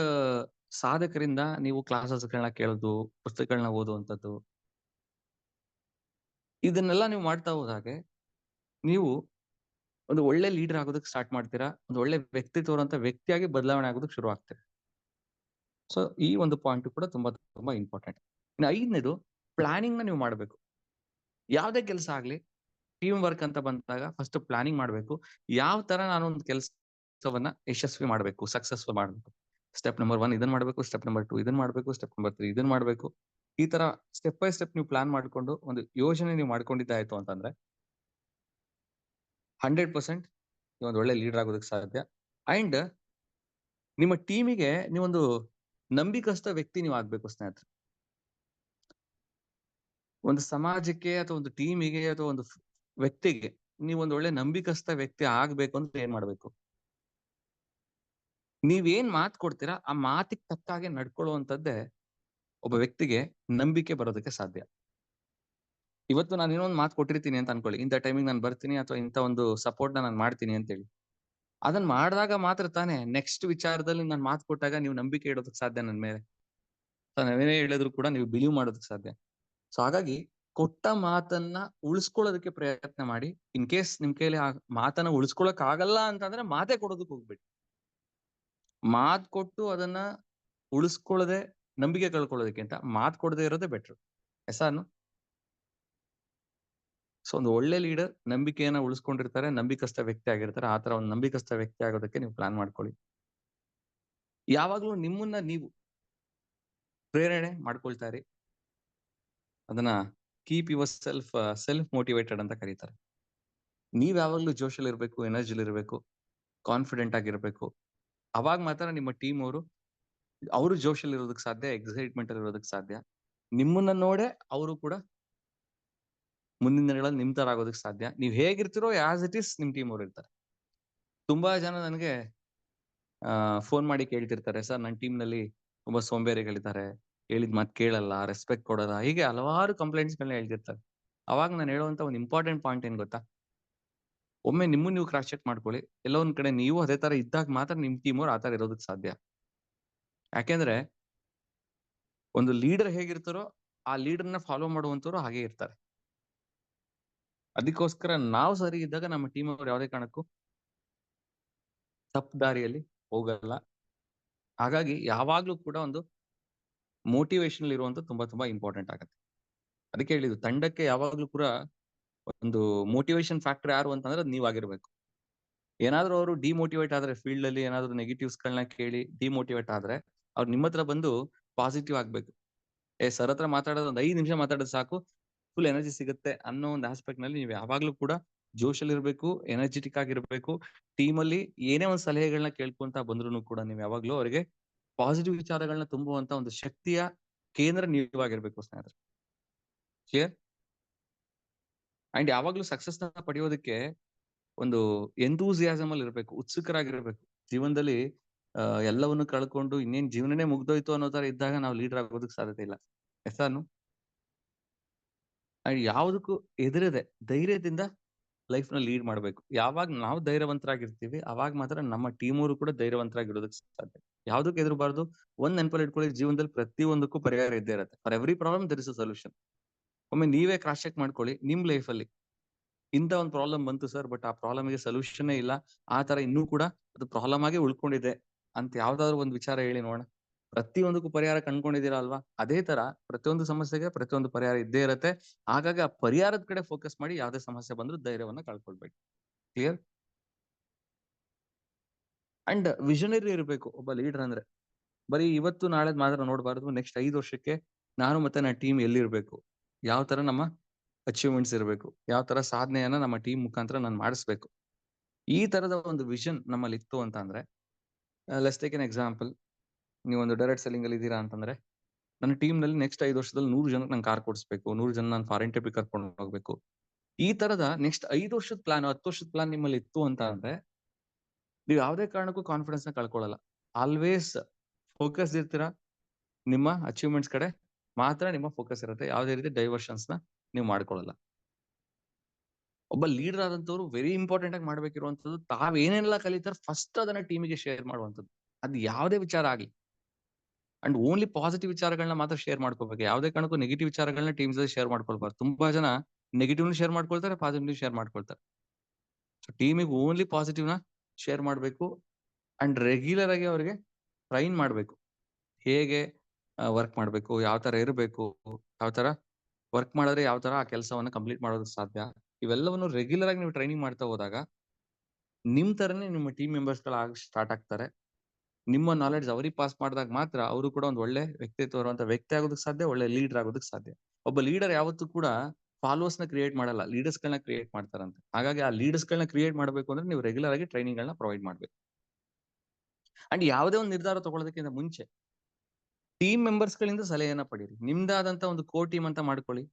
ಸಾಧಕರಿಂದ ನೀವು ಕ್ಲಾಸಸ್ ಗಳನ್ನ ಕೇಳೋದು, ಪುಸ್ತಕಗಳನ್ನ ಓದುವಂಥದ್ದು, ಇದನ್ನೆಲ್ಲ ನೀವು ಮಾಡ್ತಾ ಹೋದಾಗೆ ನೀವು ಒಂದು ಒಳ್ಳೆ ಲೀಡರ್ ಆಗೋದಕ್ಕೆ ಸ್ಟಾರ್ಟ್ ಮಾಡ್ತೀರಾ. ಒಂದು ಒಳ್ಳೆ ವ್ಯಕ್ತಿತ್ವ ಅಂತ ವ್ಯಕ್ತಿಯಾಗಿ ಬದಲಾವಣೆ ಆಗೋದಕ್ಕೆ ಶುರು ಆಗ್ತೀರಾ. ಸೊ ಈ ಒಂದು ಪಾಯಿಂಟ್ ಕೂಡ ತುಂಬಾ ಇಂಪಾರ್ಟೆಂಟ್. ಇನ್ನು 5ನೇದು, ಪ್ಲಾನಿಂಗ್ ನ ನೀವು ಮಾಡಬೇಕು. ಯಾವ್ದೇ ಕೆಲಸ ಆಗ್ಲಿ, ಟೀಮ್ ವರ್ಕ್ ಅಂತ ಬಂದಾಗ ಫಸ್ಟ್ ಪ್ಲಾನಿಂಗ್ ಮಾಡ್ಬೇಕು. ಯಾವ ತರ ನಾನು ಒಂದು ಕೆಲಸವನ್ನ ಯಶಸ್ವಿ ಮಾಡ್ಬೇಕು, ಸಕ್ಸಸ್ಫುಲ್ ಮಾಡ್ಬೇಕು. ಸ್ಟೆಪ್ ನಂಬರ್ 1 ಇದನ್ನ ಮಾಡ್ಬೇಕು, ಸ್ಟೆಪ್ ನಂಬರ್ 2 ಇದನ್ನ ಮಾಡ್ಬೇಕು, ಸ್ಟೆಪ್ ನಂಬರ್ 3 ಇದನ್ನ ಮಾಡ್ಬೇಕು. ಈ ತರ ಸ್ಟೆಪ್ ಬೈ ಸ್ಟೆಪ್ ನೀವು ಪ್ಲಾನ್ ಮಾಡ್ಕೊಂಡು ಒಂದು ಯೋಜನೆ ನೀವು ಮಾಡ್ಕೊಂಡಿದ್ದಾಯ್ತು ಅಂತಂದ್ರೆ 100% ನೀವು ಒಂದು ಒಳ್ಳೆ ಲೀಡರ್ ಆಗೋದಕ್ಕೆ ಸಾಧ್ಯ. ಅಂಡ್ ನಿಮ್ಮ ಟೀಮಿಗೆ ನೀವೊಂದು ನಂಬಿಕಸ್ಥ ವ್ಯಕ್ತಿ ನೀವು ಆಗ್ಬೇಕು ಸ್ನೇಹಿತರೆ. ಒಂದು ಸಮಾಜಕ್ಕೆ ಅಥವಾ ಒಂದು ಟೀಮಿಗೆ ಅಥವಾ ಒಂದು ವ್ಯಕ್ತಿಗೆ ನೀವು ಒಂದು ಒಳ್ಳೆ ನಂಬಿಕಸ್ಥ ವ್ಯಕ್ತಿ ಆಗ್ಬೇಕು ಅಂದ್ರೆ ಏನ್ ಮಾಡ್ಬೇಕು? ನೀವೇನ್ ಮಾತು ಕೊಡ್ತೀರಾ ಆ ಮಾತಿಗೆ ತಕ್ಕ ಹಾಗೆ ನಡ್ಕೊಳ್ಳುವಂತದ್ದೇ ಒಬ್ಬ ವ್ಯಕ್ತಿಗೆ ನಂಬಿಕೆ ಬರೋದಕ್ಕೆ ಸಾಧ್ಯ. ಇವತ್ತು ನಾನು ಇನ್ನೊಂದು ಮಾತು ಕೊಟ್ಟಿರ್ತೀನಿ ಅಂತ ಅನ್ಕೊಳ್ಳಿ, ಇಂಥ ಟೈಮಿಗೆ ನಾನು ಬರ್ತೀನಿ ಅಥವಾ ಇಂಥ ಒಂದು ಸಪೋರ್ಟ್ ನಾನು ಮಾಡ್ತೀನಿ ಅಂತ ಹೇಳಿ. ಅದನ್ನ ಮಾಡಿದಾಗ ಮಾತ್ರ ತಾನೇ ನೆಕ್ಸ್ಟ್ ವಿಚಾರದಲ್ಲಿ ನಾನು ಮಾತು ಕೊಟ್ಟಾಗ ನೀವು ನಂಬಿಕೆ ಇಡೋದಕ್ಕೆ ಸಾಧ್ಯ ನನ್ನ ಮೇಲೆ. ನಾವೇನೇ ಹೇಳಿದ್ರು ಕೂಡ ನೀವು ಬಿಲೀವ್ ಮಾಡೋದಕ್ಕೆ ಸಾಧ್ಯ. ಸೊ ಹಾಗಾಗಿ ಕೊಟ್ಟ ಮಾತನ್ನ ಉಳಿಸ್ಕೊಳ್ಳೋದಕ್ಕೆ ಪ್ರಯತ್ನ ಮಾಡಿ. ಇನ್ ಕೇಸ್ ನಿಮ್ ಕೈಲಿ ಆ ಮಾತನ್ನ ಉಳಿಸ್ಕೊಳಕ್ ಆಗಲ್ಲ ಅಂತಂದ್ರೆ ಮಾತೇ ಕೊಡೋದಕ್ಕೆ ಹೋಗ್ಬೇಡಿ. ಮಾತ್ ಕೊಟ್ಟು ಅದನ್ನ ಉಳಿಸ್ಕೊಳ್ಳದೆ ನಂಬಿಕೆ ಕಳ್ಕೊಳ್ಳೋದಕ್ಕಿಂತ ಮಾತ್ ಕೊಡದೆ ಇರೋದೇ ಬೆಟ್ರು. ಎಸಾನು. ಸೊ ಒಂದು ಒಳ್ಳೆ ಲೀಡರ್ ನಂಬಿಕೆಯನ್ನ ಉಳಿಸ್ಕೊಂಡಿರ್ತಾರೆ, ನಂಬಿಕಸ್ಥ ವ್ಯಕ್ತಿ ಆಗಿರ್ತಾರೆ. ಆ ತರ ಒಂದು ನಂಬಿಕಸ್ಥ ವ್ಯಕ್ತಿ ಆಗೋದಕ್ಕೆ ನೀವು ಪ್ಲಾನ್ ಮಾಡ್ಕೊಳ್ಳಿ. ಯಾವಾಗ್ಲೂ ನಿಮ್ಮನ್ನ ನೀವು ಪ್ರೇರಣೆ ಮಾಡ್ಕೊಳ್ತಾ ಇರಿ. ಅದನ್ನ ಕೀಪ್ ಯುವರ್ ಸೆಲ್ಫ್ ಮೋಟಿವೇಟೆಡ್ ಅಂತ ಕರೀತಾರೆ. ನೀವ್ ಯಾವಾಗ್ಲೂ ಜೋಶಲ್ಲಿ ಇರ್ಬೇಕು, ಎನರ್ಜಿಲಿ ಇರ್ಬೇಕು, ಕಾನ್ಫಿಡೆಂಟ್ ಆಗಿರ್ಬೇಕು. ಅವಾಗ ಮಾತ್ರ ನಿಮ್ಮ ಟೀಮ್ ಅವರು ಜೋಶಲ್ಲಿ ಇರೋದಕ್ಕೆ ಸಾಧ್ಯ, ಎಕ್ಸೈಟ್ಮೆಂಟ್ ಅಲ್ಲಿ ಇರೋದಕ್ಕೆ ಸಾಧ್ಯ. ನಿಮ್ಮನ್ನ ನೋಡೇ ಅವರು ಕೂಡ ಮುಂದಿನ ದಿನಗಳಲ್ಲಿ ನಿಮ್ ತರ ಆಗೋದಕ್ಕೆ ಸಾಧ್ಯ. ನೀವ್ ಹೇಗಿರ್ತಿರೋ ಆಸ್ ಇಟ್ ಈಸ್ ನಿಮ್ ಟೀಮ್ ಅವ್ರು ಇರ್ತಾರೆ. ತುಂಬಾ ಜನ ನನಗೆ ಫೋನ್ ಮಾಡಿ ಕೇಳ್ತಿರ್ತಾರೆ, ಸರ್ ನನ್ನ ಟೀಮ್ ನಲ್ಲಿ ತುಂಬಾ ಸೋಂಬೇರಿಗಳಿದ್ದಾರೆ, ಹೇಳಿದ್ ಮಾತ್ ಕೇಳಲ್ಲ, ರೆಸ್ಪೆಕ್ಟ್ ಕೊಡಲ್ಲ, ಹೀಗೆ ಹಲವಾರು ಕಂಪ್ಲೇಂಟ್ಸ್ ಗಳನ್ನ ಹೇಳ್ತಿರ್ತಾರೆ. ಅವಾಗ ನಾನು ಹೇಳುವಂತ ಒಂದು ಇಂಪಾರ್ಟೆಂಟ್ ಪಾಯಿಂಟ್ ಏನ್ ಗೊತ್ತಾ? ಒಮ್ಮೆ ನಿಮ್ಮನ್ನ ನೀವು ಕ್ರಾಸ್ ಚೆಕ್ ಮಾಡ್ಕೊಳ್ಳಿ. ಎಲ್ಲೋ ಒಂದ್ ಕಡೆ ನೀವು ಅದೇ ತರ ಇದ್ದಾಗ ಮಾತ್ರ ನಿಮ್ ಟೀಮ್ ಅವ್ರು ಆ ತರ ಇರೋದಕ್ಕೆ ಸಾಧ್ಯ. ಯಾಕೆಂದ್ರೆ ಒಂದು ಲೀಡರ್ ಹೇಗಿರ್ತಾರೋ ಆ ಲೀಡರ್ನ ಫಾಲೋ ಮಾಡುವಂತವ್ರು ಹಾಗೆ ಇರ್ತಾರೆ. ಅದಕ್ಕೋಸ್ಕರ ನಾವು ಸರಿ ಇದ್ದಾಗ ನಮ್ಮ ಟೀಮ್ ಅವ್ರು ಯಾವುದೇ ಕಾರಣಕ್ಕೂ ತಪ್ಪು ದಾರಿಯಲ್ಲಿ ಹೋಗಲ್ಲ. ಹಾಗಾಗಿ ಯಾವಾಗ್ಲೂ ಕೂಡ ಒಂದು ಮೋಟಿವೇಶನ್ ಇರುವಂತ ತುಂಬಾ ಇಂಪಾರ್ಟೆಂಟ್ ಆಗುತ್ತೆ. ಅದಕ್ಕೆ ಹೇಳಿದ್ದು, ತಂಡಕ್ಕೆ ಯಾವಾಗ್ಲೂ ಕೂಡ ಒಂದು ಮೋಟಿವೇಶನ್ ಫ್ಯಾಕ್ಟರ್ ಯಾರು ಅಂತಂದ್ರೆ ಅದು ನೀವಾಗಿರ್ಬೇಕು. ಏನಾದ್ರೂ ಅವರು ಡಿಮೋಟಿವೇಟ್ ಆದ್ರೆ, ಫೀಲ್ಡ್ ಅಲ್ಲಿ ಏನಾದ್ರು ನೆಗೆಟಿವ್ಸ್ ಗಳನ್ನ ಕೇಳಿ ಡಿಮೋಟಿವೇಟ್ ಆದ್ರೆ ಅವ್ರು ನಿಮ್ಮ ಹತ್ರ ಬಂದು ಪಾಸಿಟಿವ್ ಆಗ್ಬೇಕು. ಸರ್ ಹತ್ರ ಮಾತಾಡೋದು ಒಂದು 5 ನಿಮಿಷ ಮಾತಾಡೋದು ಸಾಕು, ಫುಲ್ ಎನರ್ಜಿ ಸಿಗುತ್ತೆ ಅನ್ನೋ ಒಂದು ಆಸ್ಪೆಕ್ಟ್ ನಲ್ಲಿ ನೀವು ಯಾವಾಗ್ಲೂ ಕೂಡ ಜೋಶಲ್ಲಿ ಇರ್ಬೇಕು, ಎನರ್ಜೆಟಿಕ್ ಆಗಿರ್ಬೇಕು. ಟೀಮ್ ಅಲ್ಲಿ ಏನೇ ಒಂದು ಸಲಹೆಗಳನ್ನ ಕೇಳ್ಕೊಂತ ಬಂದ್ರು ಕೂಡ ನೀವು ಯಾವಾಗ್ಲೂ ಅವರಿಗೆ ಪಾಸಿಟಿವ್ ವಿಚಾರಗಳನ್ನ ತುಂಬುವಂತ ಒಂದು ಶಕ್ತಿಯ ಕೇಂದ್ರ ನೀವಾಗಿರ್ಬೇಕು ಸ್ನೇಹಿತರೆ. ಕ್ಲಿಯರ್? ಅಂಡ್ ಯಾವಾಗ್ಲೂ ಸಕ್ಸಸ್ ನ ಪಡೆಯೋದಕ್ಕೆ ಒಂದು ಎಂತೂಸಿಯಾಸಮ್ ಅಲ್ಲಿ ಇರ್ಬೇಕು, ಉತ್ಸುಕರಾಗಿರ್ಬೇಕು. ಜೀವನದಲ್ಲಿ ಎಲ್ಲವನ್ನು ಕಳ್ಕೊಂಡು ಇನ್ನೇನ್ ಜೀವನನೇ ಮುಗ್ದೋಯ್ತು ಅನ್ನೋ ತರ ಇದ್ದಾಗ ನಾವು ಲೀಡರ್ ಆಗೋದಕ್ಕೆ ಸಾಧ್ಯತೆ ಇಲ್ಲ. ಎಸ್ತಾನು ಯಾವುದಕ್ಕೂ ಹೆದರದೆ ಧೈರ್ಯದಿಂದ ಲೈಫ್ ನ ಲೀಡ್ ಮಾಡ್ಬೇಕು. ಯಾವಾಗ ನಾವು ಧೈರ್ಯವಂತರಾಗಿರ್ತೀವಿ ಅವಾಗ ಮಾತ್ರ ನಮ್ಮ ಟೀಮ್ ಅವರು ಕೂಡ ಧೈರ್ಯವಂತರಾಗಿರೋದಕ್ಕೆ ಸಾಧ್ಯ. ಯಾವ್ದಕ್ಕೂ ಹೆದರಬಾರ್ದು. ಒಂದ್ ನೆನಪಲ್ಲಿ ಇಟ್ಕೊಳ್ಳಿ, ಜೀವನದಲ್ಲಿ ಪ್ರತಿಯೊಂದಕ್ಕೂ ಪರಿಹಾರ ಇದ್ದೇ ಇರುತ್ತೆ. For every problem there is a solution. ಒಮ್ಮೆ ನೀವೇ ಕ್ರಾಸ್ ಚೆಕ್ ಮಾಡ್ಕೊಳ್ಳಿ ನಿಮ್ ಲೈಫ್ ಅಲ್ಲಿ, ಇಂತ ಒಂದು ಪ್ರಾಬ್ಲಮ್ ಬಂತು ಸರ್, ಬಟ್ ಆ ಪ್ರಾಬ್ಲಮ್ ಗೆ ಸೊಲ್ಯೂಷನ್ ಇಲ್ಲ, ಆ ತರ ಇನ್ನೂ ಕೂಡ ಅದು ಪ್ರಾಬ್ಲಮ್ ಆಗಿ ಉಳ್ಕೊಂಡಿದೆ ಅಂತ ಯಾವ್ದಾದ್ರು ಒಂದು ವಿಚಾರ ಹೇಳಿ ನೋಡೋಣ. ಪ್ರತಿಯೊಂದಕ್ಕೂ ಪರಿಹಾರ ಕಂಡ್ಕೊಂಡಿದ್ದೀರಾ ಅಲ್ವಾ? ಅದೇ ತರ ಪ್ರತಿಯೊಂದು ಸಮಸ್ಯೆಗೆ ಪ್ರತಿಯೊಂದು ಪರಿಹಾರ ಇದ್ದೇ ಇರುತ್ತೆ. ಹಾಗಾಗಿ ಆ ಪರಿಹಾರದ ಕಡೆ ಫೋಕಸ್ ಮಾಡಿ, ಯಾವ್ದೇ ಸಮಸ್ಯೆ ಬಂದ್ರು ಧೈರ್ಯವನ್ನ ಕಳ್ಕೊಳ್ಬೇಡಿ. ಕ್ಲಿಯರ್? ಅಂಡ್ ವಿಷನರಿ ಇರಬೇಕು ಒಬ್ಬ ಲೀಡರ್ ಅಂದ್ರೆ. ಬರೀ ಇವತ್ತು ನಾಳೆ ಮಾತ್ರ ನೋಡಬಾರ್ದು. ನೆಕ್ಸ್ಟ್ 5 ವರ್ಷಕ್ಕೆ ನಾನು ಮತ್ತೆ ನನ್ನ ಟೀಮ್ ಎಲ್ಲಿರ್ಬೇಕು, ಯಾವ ತರ ನಮ್ಮ ಅಚೀವ್ಮೆಂಟ್ಸ್ ಇರಬೇಕು, ಯಾವ ತರ ಸಾಧನೆಯನ್ನ ನಮ್ಮ ಟೀಮ್ ಮುಖಾಂತರ ನಾನು ಮಾಡಿಸ್ಬೇಕು, ಈ ತರದ ಒಂದು ವಿಷನ್ ನಮ್ಮಲ್ಲಿ ಇತ್ತು ಅಂತ ಅಂದ್ರೆ, ಲೆಟ್ಸ್ ಟೇಕ್ ಎನ್ ಎಕ್ಸಾಂಪಲ್. ನೀವು ಒಂದು ಡೈರೆಕ್ಟ್ ಸೆಲ್ಲಿಂಗ್ ಅಲ್ಲಿ ಇದ್ದೀರಾ ಅಂತಂದ್ರೆ, ನನ್ನ ಟೀಮ್ ನಲ್ಲಿ ನೆಕ್ಸ್ಟ್ 5 ವರ್ಷದಲ್ಲಿ 100 ಜನಕ್ಕೆ ನಾನು ಕಾರ್ ಕೊಡಿಸ್ಬೇಕು, 100 ಜನ ನಾನು ಫಾರಿನ್ ಟ್ರಿಪ್ ಕರ್ಕೊಂಡು ಹೋಗ್ಬೇಕು. ಈ ತರದ ನೆಕ್ಸ್ಟ್ 5 ವರ್ಷದ ಪ್ಲಾನ್, 10 ವರ್ಷದ ಪ್ಲಾನ್ ನಿಮ್ಮಲ್ಲಿ ಇತ್ತು ಅಂತ ಅಂದ್ರೆ, ನೀವು ಯಾವುದೇ ಕಾರಣಕ್ಕೂ ಕಾನ್ಫಿಡೆನ್ಸ್ ನ ಕಳ್ಕೊಳ್ಳಲ್ಲ. ಆಲ್ವೇಸ್ ಫೋಕಸ್ ಇರ್ತೀರಾ, ನಿಮ್ಮ ಅಚೀವ್ಮೆಂಟ್ಸ್ ಕಡೆ ಮಾತ್ರ ನಿಮ್ಮ ಫೋಕಸ್ ಇರುತ್ತೆ. ಯಾವುದೇ ರೀತಿ ಡೈವರ್ಷನ್ಸ್ ನ ನೀವು ಮಾಡ್ಕೊಳ್ಳಲ್ಲ. ಒಬ್ಬ ಲೀಡರ್ ಆದಂತವ್ರು ವೆರಿ ಇಂಪಾರ್ಟೆಂಟ್ ಆಗಿ ಮಾಡ್ಬೇಕಿರುವಂತದ್ದು, ತಾವ್ ಏನೆಲ್ಲ ಕಲಿತಾರೆ ಫಸ್ಟ್ ಅದನ್ನ ಟೀಮಿಗೆ ಶೇರ್ ಮಾಡುವಂತದ್ದು. ಅದು ಯಾವುದೇ ವಿಚಾರ ಆಗ್ಲಿ. ಅಂಡ್ ಓನ್ಲಿ ಪಾಸಿಟಿವ್ ವಿಚಾರಗಳನ್ನ ಮಾತ್ರ ಶೇರ್ ಮಾಡ್ಕೋಬೇಕು. ಯಾವುದೇ ಕಾರಣಕ್ಕೂ ನೆಗೆಟಿವ್ ವಿಚಾರಗಳನ್ನ ಟೀಮ್ಸ್ ಜೊತೆ ಶೇರ್ ಮಾಡ್ಕೊಳ್ಬಾರ್ದು. ತುಂಬಾ ಜನ ನೆಗೆಟಿವ್ ಶೇರ್ ಮಾಡ್ಕೊಳ್ತಾರೆ, ಪಾಸಿಟಿವ್ ಶೇರ್ ಮಾಡ್ಕೊಳ್ತಾರೆ. ಸೊ ಟೀಮಿಗೆ ಓನ್ಲಿ ಪಾಸಿಟಿವ್ ನ ಶೇರ್ ಮಾಡ್ಬೇಕು. ಅಂಡ್ ರೆಗ್ಯುಲರ್ ಆಗಿ ಅವರಿಗೆ ಟ್ರೈನ್ ಮಾಡ್ಬೇಕು. ಹೇಗೆ ವರ್ಕ್ ಮಾಡ್ಬೇಕು, ಯಾವ ತರ ಇರಬೇಕು, ಯಾವ ತರ ವರ್ಕ್ ಮಾಡಿದ್ರೆ ಯಾವ ತರ ಆ ಕೆಲಸವನ್ನ ಕಂಪ್ಲೀಟ್ ಮಾಡೋದಕ್ಕೆ ಸಾಧ್ಯ, ಇವೆಲ್ಲವನ್ನು ರೆಗ್ಯುಲರ್ ಆಗಿ ನೀವು ಟ್ರೈನಿಂಗ್ ಮಾಡ್ತಾ ಹೋದಾಗ ನಿಮ್ ತರನೇ ನಿಮ್ಮ ಟೀಮ್ ಮೆಂಬರ್ಸ್ ಗಳು ಸ್ಟಾರ್ಟ್ ಆಗ್ತಾರೆ. ನಿಮ್ಮ ನಾಲೆಡ್ಜ್ ಅವ್ರಿಗೆ ಪಾಸ್ ಮಾಡಿದಾಗ ಮಾತ್ರ ಅವರು ಕೂಡ ಒಂದು ಒಳ್ಳೆ ವ್ಯಕ್ತಿತ್ವ ಇರುವಂತ ವ್ಯಕ್ತಿ ಆಗೋದಕ್ಕೆ ಸಾಧ್ಯ, ಒಳ್ಳೆ ಲೀಡರ್ ಆಗೋದಕ್ಕೆ ಸಾಧ್ಯ. ಒಬ್ಬ ಲೀಡರ್ ಯಾವತ್ತೂ ಕೂಡ ಫಾಲೋವರ್ಸ್ ನ ಕ್ರಿಯೇಟ್ ಮಾಡಲ್ಲ, ಲೀಡರ್ಸ್ ಗಳನ್ನ ಕ್ರಿಯೇಟ್ ಮಾಡ್ತಾರಂತೆ. ಹಾಗಾಗಿ ಆ ಲೀಡರ್ಸ್ ಗಳನ್ನ ಕ್ರಿಯೇಟ್ ಮಾಡಬೇಕು ಅಂದ್ರೆ ನೀವು ರೆಗ್ಯುಲರ್ ಆಗಿ ಟ್ರೈನಿಂಗ್ ಗಳನ್ನ ಪ್ರೊವೈಡ್ ಮಾಡ್ಬೇಕು. ಅಂಡ್ ಯಾವುದೇ ಒಂದು ನಿರ್ಧಾರ ತಗೊಳ್ಳೋದಕ್ಕಿಂತ ಮುಂಚೆ ಟೀಮ್ ಮೆಂಬರ್ಸ್ ಗಳಿಂದ ಸಲಹೆಯನ್ನ ಪಡೀರಿ. ನಿಮ್ದಾದಂತ ಒಂದು ಕೋರ್ ಟೀಮ್ ಅಂತ ಮಾಡ್ಕೊಳ್ಳಿ.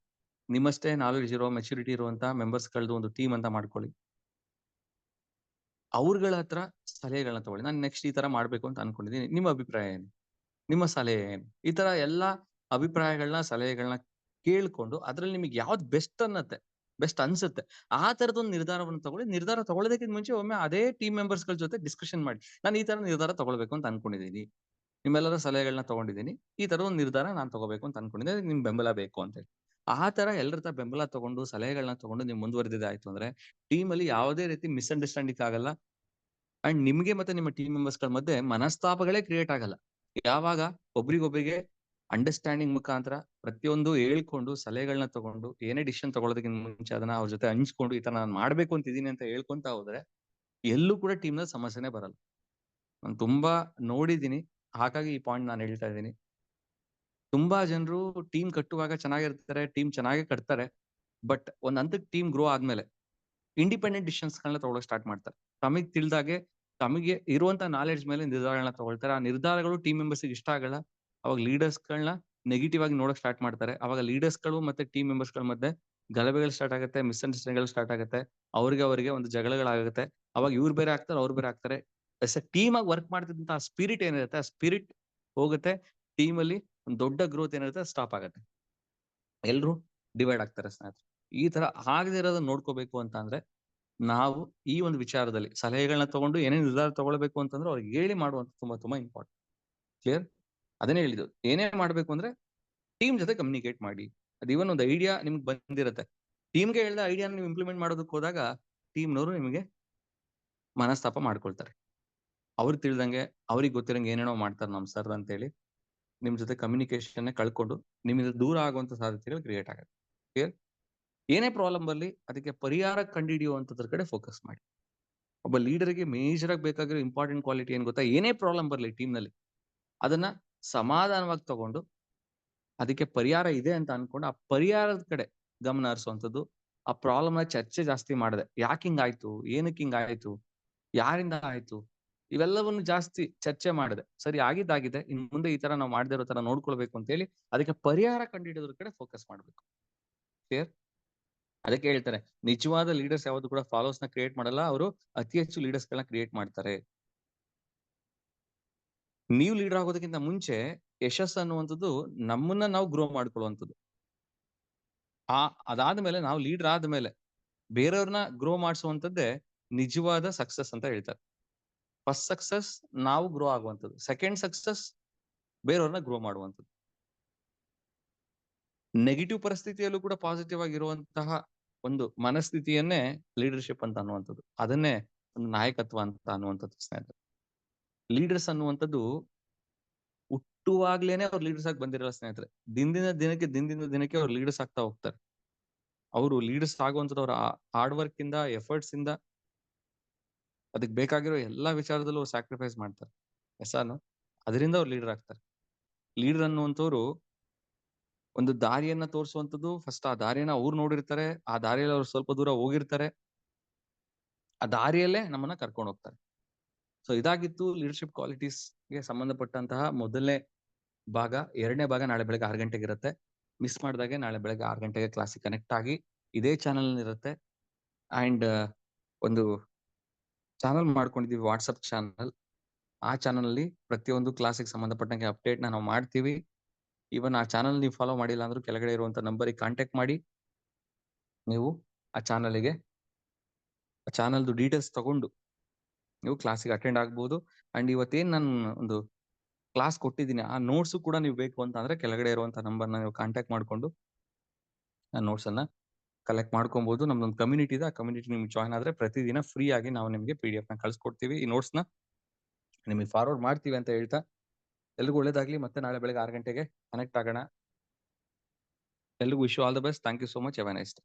ನಿಮ್ಮಷ್ಟೇ ನಾಲೆಡ್ಜ್ ಇರೋ, ಮೆಚುರಿಟಿ ಇರುವಂತ ಮೆಂಬರ್ಸ್ ಗಳದ್ದು ಒಂದು ಟೀಮ್ ಅಂತ ಮಾಡ್ಕೊಳ್ಳಿ. ಅವ್ರಗಳ ಹತ್ರ ಸಲಹೆಗಳನ್ನ ತಗೊಳ್ಳಿ. ನಾನು ನೆಕ್ಸ್ಟ್ ಈ ತರ ಮಾಡ್ಬೇಕು ಅಂತ ಅನ್ಕೊಂಡಿದ್ದೀನಿ, ನಿಮ್ಮ ಅಭಿಪ್ರಾಯ ಏನು, ನಿಮ್ಮ ಸಲಹೆ ಏನು? ಈ ತರ ಎಲ್ಲಾ ಅಭಿಪ್ರಾಯಗಳನ್ನ, ಸಲಹೆಗಳನ್ನ ಕೇಳ್ಕೊಂಡು ಅದ್ರಲ್ಲಿ ನಿಮಗೆ ಯಾವ್ದು ಬೆಸ್ಟ್ ಅನ್ಸುತ್ತೆ, ಆ ತರದೊಂದು ನಿರ್ಧಾರವನ್ನು ತಗೊಳ್ಳಿ. ನಿರ್ಧಾರ ತಗೊಳ್ಳೋದಕ್ಕಿಂತ ಮುಂಚೆ ಒಮ್ಮೆ ಅದೇ ಟೀಮ್ ಮೆಂಬರ್ಸ್ ಗಳ ಜೊತೆ ಡಿಸ್ಕಷನ್ ಮಾಡಿ. ನಾನು ಈ ತರ ನಿರ್ಧಾರ ತಗೊಳ್ಬೇಕು ಅಂತ ಅನ್ಕೊಂಡಿದ್ದೀನಿ, ನಿಮ್ಮೆಲ್ಲರ ಸಲಹೆಗಳನ್ನ ತಗೊಂಡಿದ್ದೀನಿ, ಈ ತರ ಒಂದು ನಿರ್ಧಾರ ನಾನು ತಗೋಬೇಕು ಅಂತ ಅನ್ಕೊಂಡಿದ್ದೀನಿ, ನಿಮ್ ಬೆಂಬಲ ಬೇಕು ಅಂತ ಹೇಳಿ. ಆ ತರ ಎಲ್ಲರ ತರ ಬೆಂಬಲ ತಗೊಂಡು, ಸಲಹೆಗಳನ್ನ ತಗೊಂಡು ನೀವು ಮುಂದುವರೆದಿದೆ ಆಯ್ತು ಅಂದ್ರೆ ಟೀಮ್ ಅಲ್ಲಿ ಯಾವುದೇ ರೀತಿ ಮಿಸ್ಅಂಡರ್ಸ್ಟ್ಯಾಂಡಿಂಗ್ ಆಗಲ್ಲ. ಅಂಡ್ ನಿಮ್ಗೆ ಮತ್ತೆ ನಿಮ್ಮ ಟೀಮ್ ಮೆಂಬರ್ಸ್ ಗಳ ಮಧ್ಯೆ ಮನಸ್ತಾಪಗಳೇ ಕ್ರಿಯೇಟ್ ಆಗಲ್ಲ. ಯಾವಾಗ ಒಬ್ರಿಗೊಬ್ರಿಗೆ ಅಂಡರ್ಸ್ಟ್ಯಾಂಡಿಂಗ್ ಮುಖಾಂತರ ಪ್ರತಿಯೊಂದು ಹೇಳ್ಕೊಂಡು, ಸಲಹೆಗಳನ್ನ ತಗೊಂಡು, ಏನೇ ಡಿಸಿಷನ್ ತಗೊಳ್ಳೋದಕ್ಕಿಂತ ಮುಂಚೆ ಅದನ್ನ ಅವ್ರ ಜೊತೆ ಹಂಚ್ಕೊಂಡು, ಈ ತರ ನಾನು ಮಾಡ್ಬೇಕು ಅಂತಿದ್ದೀನಿ ಅಂತ ಹೇಳ್ಕೊಂತ ಹೋದ್ರೆ ಎಲ್ಲೂ ಕೂಡ ಟೀಮ್ ನಲ್ಲಿ ಸಮಸ್ಯೆನೆ ಬರಲ್ಲ. ನಾನು ತುಂಬಾ ನೋಡಿದೀನಿ, ಹಾಗಾಗಿ ಈ ಪಾಯಿಂಟ್ ನಾನು ಹೇಳ್ತಾ ಇದ್ದೀನಿ. ತುಂಬಾ ಜನರು ಟೀಮ್ ಕಟ್ಟುವಾಗ ಚೆನ್ನಾಗಿರ್ತಾರೆ, ಟೀಮ್ ಚೆನ್ನಾಗಿ ಕಟ್ತಾರೆ. ಬಟ್ ಒಂದ್ ಹಂತಕ್ಕೆ ಟೀಮ್ ಗ್ರೋ ಆದ್ಮೇಲೆ ಇಂಡಿಪೆಂಡೆಂಟ್ ಡಿಸಿಷನ್ಸ್ ಗಳನ್ನ ತಗೊಳ್ಳೋಕೆ ಸ್ಟಾರ್ಟ್ ಮಾಡ್ತಾರೆ. ತಮಗೆ ತಿಳಿದಾಗೆ, ತಮಗೆ ಇರುವಂತ ನಾಲೆಡ್ಜ್ ಮೇಲೆ ನಿರ್ಧಾರಗಳನ್ನ ತಗೊಳ್ತಾರೆ. ಆ ನಿರ್ಧಾರಗಳು ಟೀಮ್ ಮೆಂಬರ್ಸ್ ಇಷ್ಟ ಆಗಲ್ಲ. ಅವಾಗ ಲೀಡರ್ಸ್ ಗಳನ್ನ ನೆಗೆಟಿವ್ ಆಗಿ ನೋಡಕ್ ಸ್ಟಾರ್ಟ್ ಮಾಡ್ತಾರೆ. ಅವಾಗ ಲೀಡರ್ಸ್ ಗಳು ಮತ್ತೆ ಟೀಮ್ ಮೆಂಬರ್ಸ್ ಗಳ ಮಧ್ಯೆ ಗಲಭೆಗಳು ಸ್ಟಾರ್ಟ್ ಆಗುತ್ತೆ, ಮಿಸ್ಅಂಡರ್ಸ್ಟ್ಯಾಂಡಿಂಗ್ ಸ್ಟಾರ್ಟ್ ಆಗುತ್ತೆ, ಅವರಿಗೆ ಒಂದು ಜಗಳಗಳಾಗುತ್ತೆ. ಅವಾಗ ಇವ್ರು ಬೇರೆ ಆಗ್ತಾರೆ, ಅವ್ರು ಬೇರೆ ಆಗ್ತಾರೆ. ಎಸ್ ಎ ಟೀಮ್ ಆಗಿ ವರ್ಕ್ ಮಾಡ್ತಿದ್ದಂತ ಆ ಸ್ಪಿರಿಟ್ ಏನಿರುತ್ತೆ, ಆ ಸ್ಪಿರಿಟ್ ಹೋಗುತ್ತೆ. ಟೀಮ್ ಅಲ್ಲಿ ಒಂದು ದೊಡ್ಡ ಗ್ರೋತ್ ಏನಿರುತ್ತೆ ಸ್ಟಾಪ್ ಆಗುತ್ತೆ. ಎಲ್ರು ಡಿವೈಡ್ ಆಗ್ತಾರೆ ಸ್ನೇಹಿತರೆ. ಈ ತರ ಆಗದೆ ಇರೋದನ್ನ ನೋಡ್ಕೋಬೇಕು ಅಂತ ಅಂದ್ರೆ ನಾವು ಈ ಒಂದು ವಿಚಾರದಲ್ಲಿ ಸಲಹೆಗಳನ್ನ ತಗೊಂಡು ಏನೇ ನಿರ್ಧಾರ ತಗೊಳ್ಬೇಕು ಅಂತಂದ್ರೆ ಅವ್ರಿಗೆ ಹೇಳಿ ಮಾಡುವಂತ ತುಂಬಾ ತುಂಬಾ ಇಂಪಾರ್ಟೆಂಟ್. ಕ್ಲಿಯರ್? ಅದನ್ನೇ ಹೇಳಿದ್ದು, ಏನೇ ಮಾಡ್ಬೇಕು ಅಂದ್ರೆ ಟೀಮ್ ಜೊತೆ ಕಮ್ಯುನಿಕೇಟ್ ಮಾಡಿ. ಅದ್ ಇವನ್ ಒಂದು ಐಡಿಯಾ ನಿಮ್ಗೆ ಬಂದಿರುತ್ತೆ, ಟೀಮ್ಗೆ ಹೇಳಿದ ಐಡಿಯಾನ ನೀವು ಇಂಪ್ಲಿಮೆಂಟ್ ಮಾಡೋದಕ್ಕೆ ಹೋದಾಗ ಟೀಮ್ನವರು ನಿಮಗೆ ಮನಸ್ತಾಪ ಮಾಡ್ಕೊಳ್ತಾರೆ. ಅವ್ರು ತಿಳಿದಂಗೆ, ಅವ್ರಿಗೆ ಗೊತ್ತಿರಂಗೆ ಏನೇನೋ ಮಾಡ್ತಾರೆ ನಮ್ ಸರ್ ಅಂತ ಹೇಳಿ ನಿಮ್ ಜೊತೆ ಕಮ್ಯುನಿಕೇಶನ್ ಕಳ್ಕೊಂಡು ನಿಮ್ಮಿಂದ ದೂರ ಆಗುವಂತ ಸಾಧ್ಯತೆಗಳು ಕ್ರಿಯೇಟ್ ಆಗುತ್ತೆ. ಕ್ಲಿಯರ್? ಏನೇ ಪ್ರಾಬ್ಲಮ್ ಬರಲಿ ಅದಕ್ಕೆ ಪರಿಹಾರ ಕಂಡುಹಿಡಿಯುವಂತದ್ರ ಕಡೆ ಫೋಕಸ್ ಮಾಡಿ. ಒಬ್ಬ ಲೀಡರ್ಗೆ ಮೇಜರ್ ಆಗಿ ಬೇಕಾಗಿರೋ ಇಂಪಾರ್ಟೆಂಟ್ ಕ್ವಾಲಿಟಿ ಏನ್ ಗೊತ್ತಾ? ಏನೇ ಪ್ರಾಬ್ಲಮ್ ಬರಲಿ ಟೀಮ್ ನಲ್ಲಿ ಅದನ್ನ ಸಮಾಧಾನವಾಗಿ ತಗೊಂಡು ಅದಕ್ಕೆ ಪರಿಹಾರ ಇದೆ ಅಂತ ಅನ್ಕೊಂಡು ಆ ಪರಿಹಾರದ ಕಡೆ ಗಮನ ಹರಿಸುವಂತದ್ದು. ಆ ಪ್ರಾಬ್ಲಮ್ ನ ಚರ್ಚೆ ಜಾಸ್ತಿ ಮಾಡದೆ, ಯಾಕೆ ಹಿಂಗಾಯ್ತು, ಏನಕ್ಕೆ ಹಿಂಗಾಯ್ತು, ಯಾರಿಂದ ಆಯ್ತು, ಇವೆಲ್ಲವನ್ನು ಜಾಸ್ತಿ ಚರ್ಚೆ ಮಾಡದೆ, ಸರಿ ಆಗಿದ್ದಾಗಿದೆ, ಇನ್ ಮುಂದೆ ಈ ತರ ನಾವು ಮಾಡದೇ ಇರೋ ತರ ನೋಡ್ಕೊಳ್ಬೇಕು ಅಂತ ಹೇಳಿ ಅದಕ್ಕೆ ಪರಿಹಾರ ಕಂಡುಹಿಡಿಯೋದ್ರ ಕಡೆ ಫೋಕಸ್ ಮಾಡ್ಬೇಕು. ಕ್ಲಿಯರ್? ಅದಕ್ಕೆ ಹೇಳ್ತಾರೆ ನಿಜವಾದ ಲೀಡರ್ಸ್ ಯಾವುದು ಕೂಡ ಫಾಲೋವರ್ಸ್ ನ ಕ್ರಿಯೇಟ್ ಮಾಡಲ್ಲ, ಅವರು ಅತಿ ಹೆಚ್ಚು ಲೀಡರ್ಸ್ ಗಳನ್ನ ಕ್ರಿಯೇಟ್ ಮಾಡ್ತಾರೆ. ನೀವು ಲೀಡರ್ ಆಗೋದಕ್ಕಿಂತ ಮುಂಚೆ ಯಶಸ್ಸು ಅನ್ನುವಂಥದ್ದು ನಮ್ಮನ್ನ ನಾವು ಗ್ರೋ ಮಾಡ್ಕೊಳ್ಳುವಂಥದ್ದು. ಅದಾದ್ಮೇಲೆ ನಾವು ಲೀಡರ್ ಆದ್ಮೇಲೆ ಬೇರೆಯವ್ರನ್ನ ಗ್ರೋ ಮಾಡಿಸುವಂತದ್ದೇ ನಿಜವಾದ ಸಕ್ಸಸ್ ಅಂತ ಹೇಳ್ತಾರೆ. ಫಸ್ಟ್ ಸಕ್ಸಸ್ ನಾವು ಗ್ರೋ ಆಗುವಂಥದ್ದು, ಸೆಕೆಂಡ್ ಸಕ್ಸಸ್ ಬೇರೆಯವ್ರನ್ನ ಗ್ರೋ ಮಾಡುವಂಥದ್ದು. ನೆಗೆಟಿವ್ ಪರಿಸ್ಥಿತಿಯಲ್ಲೂ ಕೂಡ ಪಾಸಿಟಿವ್ ಆಗಿರುವಂತಹ ಒಂದು ಮನಸ್ಥಿತಿಯನ್ನೇ ಲೀಡರ್ಶಿಪ್ ಅಂತ ಅನ್ನುವಂಥದ್ದು, ಅದನ್ನೇ ಒಂದು ನಾಯಕತ್ವ ಅಂತ ಅನ್ನುವಂಥದ್ದು ಸ್ನೇಹಿತರೆ. ಲೀಡರ್ಸ್ ಅನ್ನುವಂಥದ್ದು ಹುಟ್ಟುವಾಗ್ಲೇನೆ ಅವ್ರು ಲೀಡರ್ಸ್ ಆಗಿ ಬಂದಿರಲ್ಲ ಸ್ನೇಹಿತರೆ. ದಿನದಿಂದ ದಿನಕ್ಕೆ ಅವ್ರು ಲೀಡರ್ಸ್ ಆಗ್ತಾ ಹೋಗ್ತಾರೆ. ಅವರು ಲೀಡರ್ಸ್ ಆಗುವಂಥದ್ದು ಅವರ ಹಾರ್ಡ್ ವರ್ಕ್ ಇಂದ, ಎಫರ್ಟ್ಸ್ ಇಂದ, ಅದಕ್ಕೆ ಬೇಕಾಗಿರೋ ಎಲ್ಲಾ ವಿಚಾರದಲ್ಲೂ ಅವ್ರು ಸ್ಯಾಕ್ರಿಫೈಸ್ ಮಾಡ್ತಾರೆ. ಎಸಾನು ಅದರಿಂದ ಅವ್ರು ಲೀಡರ್ ಆಗ್ತಾರೆ. ಲೀಡರ್ ಅನ್ನುವಂಥವ್ರು ಒಂದು ದಾರಿಯನ್ನ ತೋರಿಸುವಂಥದ್ದು, ಫಸ್ಟ್ ಆ ದಾರಿಯನ್ನ ಅವ್ರು ನೋಡಿರ್ತಾರೆ, ಆ ದಾರಿಯಲ್ಲಿ ಅವ್ರು ಸ್ವಲ್ಪ ದೂರ ಹೋಗಿರ್ತಾರೆ, ಆ ದಾರಿಯಲ್ಲೇ ನಮ್ಮನ್ನ ಕರ್ಕೊಂಡು ಹೋಗ್ತಾರೆ. ಸೊ ಇದಾಗಿತ್ತು ಲೀಡರ್ಶಿಪ್ ಕ್ವಾಲಿಟೀಸ್ ಗೆ ಸಂಬಂಧಪಟ್ಟಂತಹ ಮೊದಲನೇ ಭಾಗ. ಎರಡನೇ ಭಾಗ ನಾಳೆ ಬೆಳಗ್ಗೆ 6 ಗಂಟೆಗೆ ಇರುತ್ತೆ. ಮಿಸ್ ಮಾಡಿದಾಗೆ ನಾಳೆ ಬೆಳಗ್ಗೆ 6 ಗಂಟೆಗೆ ಕ್ಲಾಸಿಗೆ ಕನೆಕ್ಟ್ ಆಗಿ ಇದೇ ಚಾನಲ್ ಇರುತ್ತೆ. ಅಂಡ್ ಒಂದು ಚಾನಲ್ ಮಾಡ್ಕೊಂಡಿದೀವಿ, ವಾಟ್ಸಪ್ ಚಾನಲ್. ಆ ಚಾನಲ್ ಅಲ್ಲಿ ಪ್ರತಿಯೊಂದು ಕ್ಲಾಸಿಗೆ ಸಂಬಂಧಪಟ್ಟಂಗೆ ಅಪ್ಡೇಟ್ ನಾವು ಮಾಡ್ತೀವಿ. ಇವನ್ ಆ ಚಾನಲ್ ನೀವು ಫಾಲೋ ಮಾಡಿಲ್ಲ ಅಂದ್ರೂ ಕೆಳಗಡೆ ಇರುವಂತ ನಂಬರಿಗೆ ಕಾಂಟ್ಯಾಕ್ಟ್ ಮಾಡಿ ನೀವು ಆ ಚಾನಲ್ದು ಡೀಟೇಲ್ಸ್ ತಗೊಂಡು ನೀವು ಕ್ಲಾಸಿಗೆ ಅಟೆಂಡ್ ಆಗ್ಬೋದು. ಅಂಡ್ ಇವತ್ತೇನ್ ನಾನು ಒಂದು ಕ್ಲಾಸ್ ಕೊಟ್ಟಿದ್ದೀನಿ, ಆ ನೋಟ್ಸ್ ಕೂಡ ನೀವು ಬೇಕು ಅಂತ ಅಂದ್ರೆ ಕೆಳಗಡೆ ಇರುವಂತ ನಂಬರ್ನ ನೀವು ಕಾಂಟ್ಯಾಕ್ಟ್ ಮಾಡ್ಕೊಂಡು ಆ ನೋಟ್ಸ್ ಅನ್ನ ಕಲೆಕ್ಟ್ ಮಾಡ್ಕೊಬಹುದು. ನಮ್ದೊಂದು ಕಮ್ಯುನಿಟಿ ಇದೆ, ಆ ಕಮ್ಯುನಿಟಿ ನಿಮ್ಗೆ ಜಾಯ್ನ್ ಆದ್ರೆ ಪ್ರತಿದಿನ ಫ್ರೀ ಆಗಿ ನಾವು ನಿಮ್ಗೆ PDF ನ ಕಳ್ಸಿಕೊಡ್ತೀವಿ. ಈ ನೋಟ್ಸ್ ನ ನಿಮಗೆ ಫಾರ್ವರ್ಡ್ ಮಾಡ್ತೀವಿ ಅಂತ ಹೇಳ್ತಾ ಎಲ್ರಿಗೂ ಒಳ್ಳೇದಾಗ್ಲಿ. ಮತ್ತೆ ನಾಳೆ ಬೆಳಗ್ಗೆ 6 ಗಂಟೆಗೆ ಕನೆಕ್ಟ್ ಆಗೋಣ. ಎಲ್ರಿಗೂ wish you all the best. Thank you so much. Have a nice day.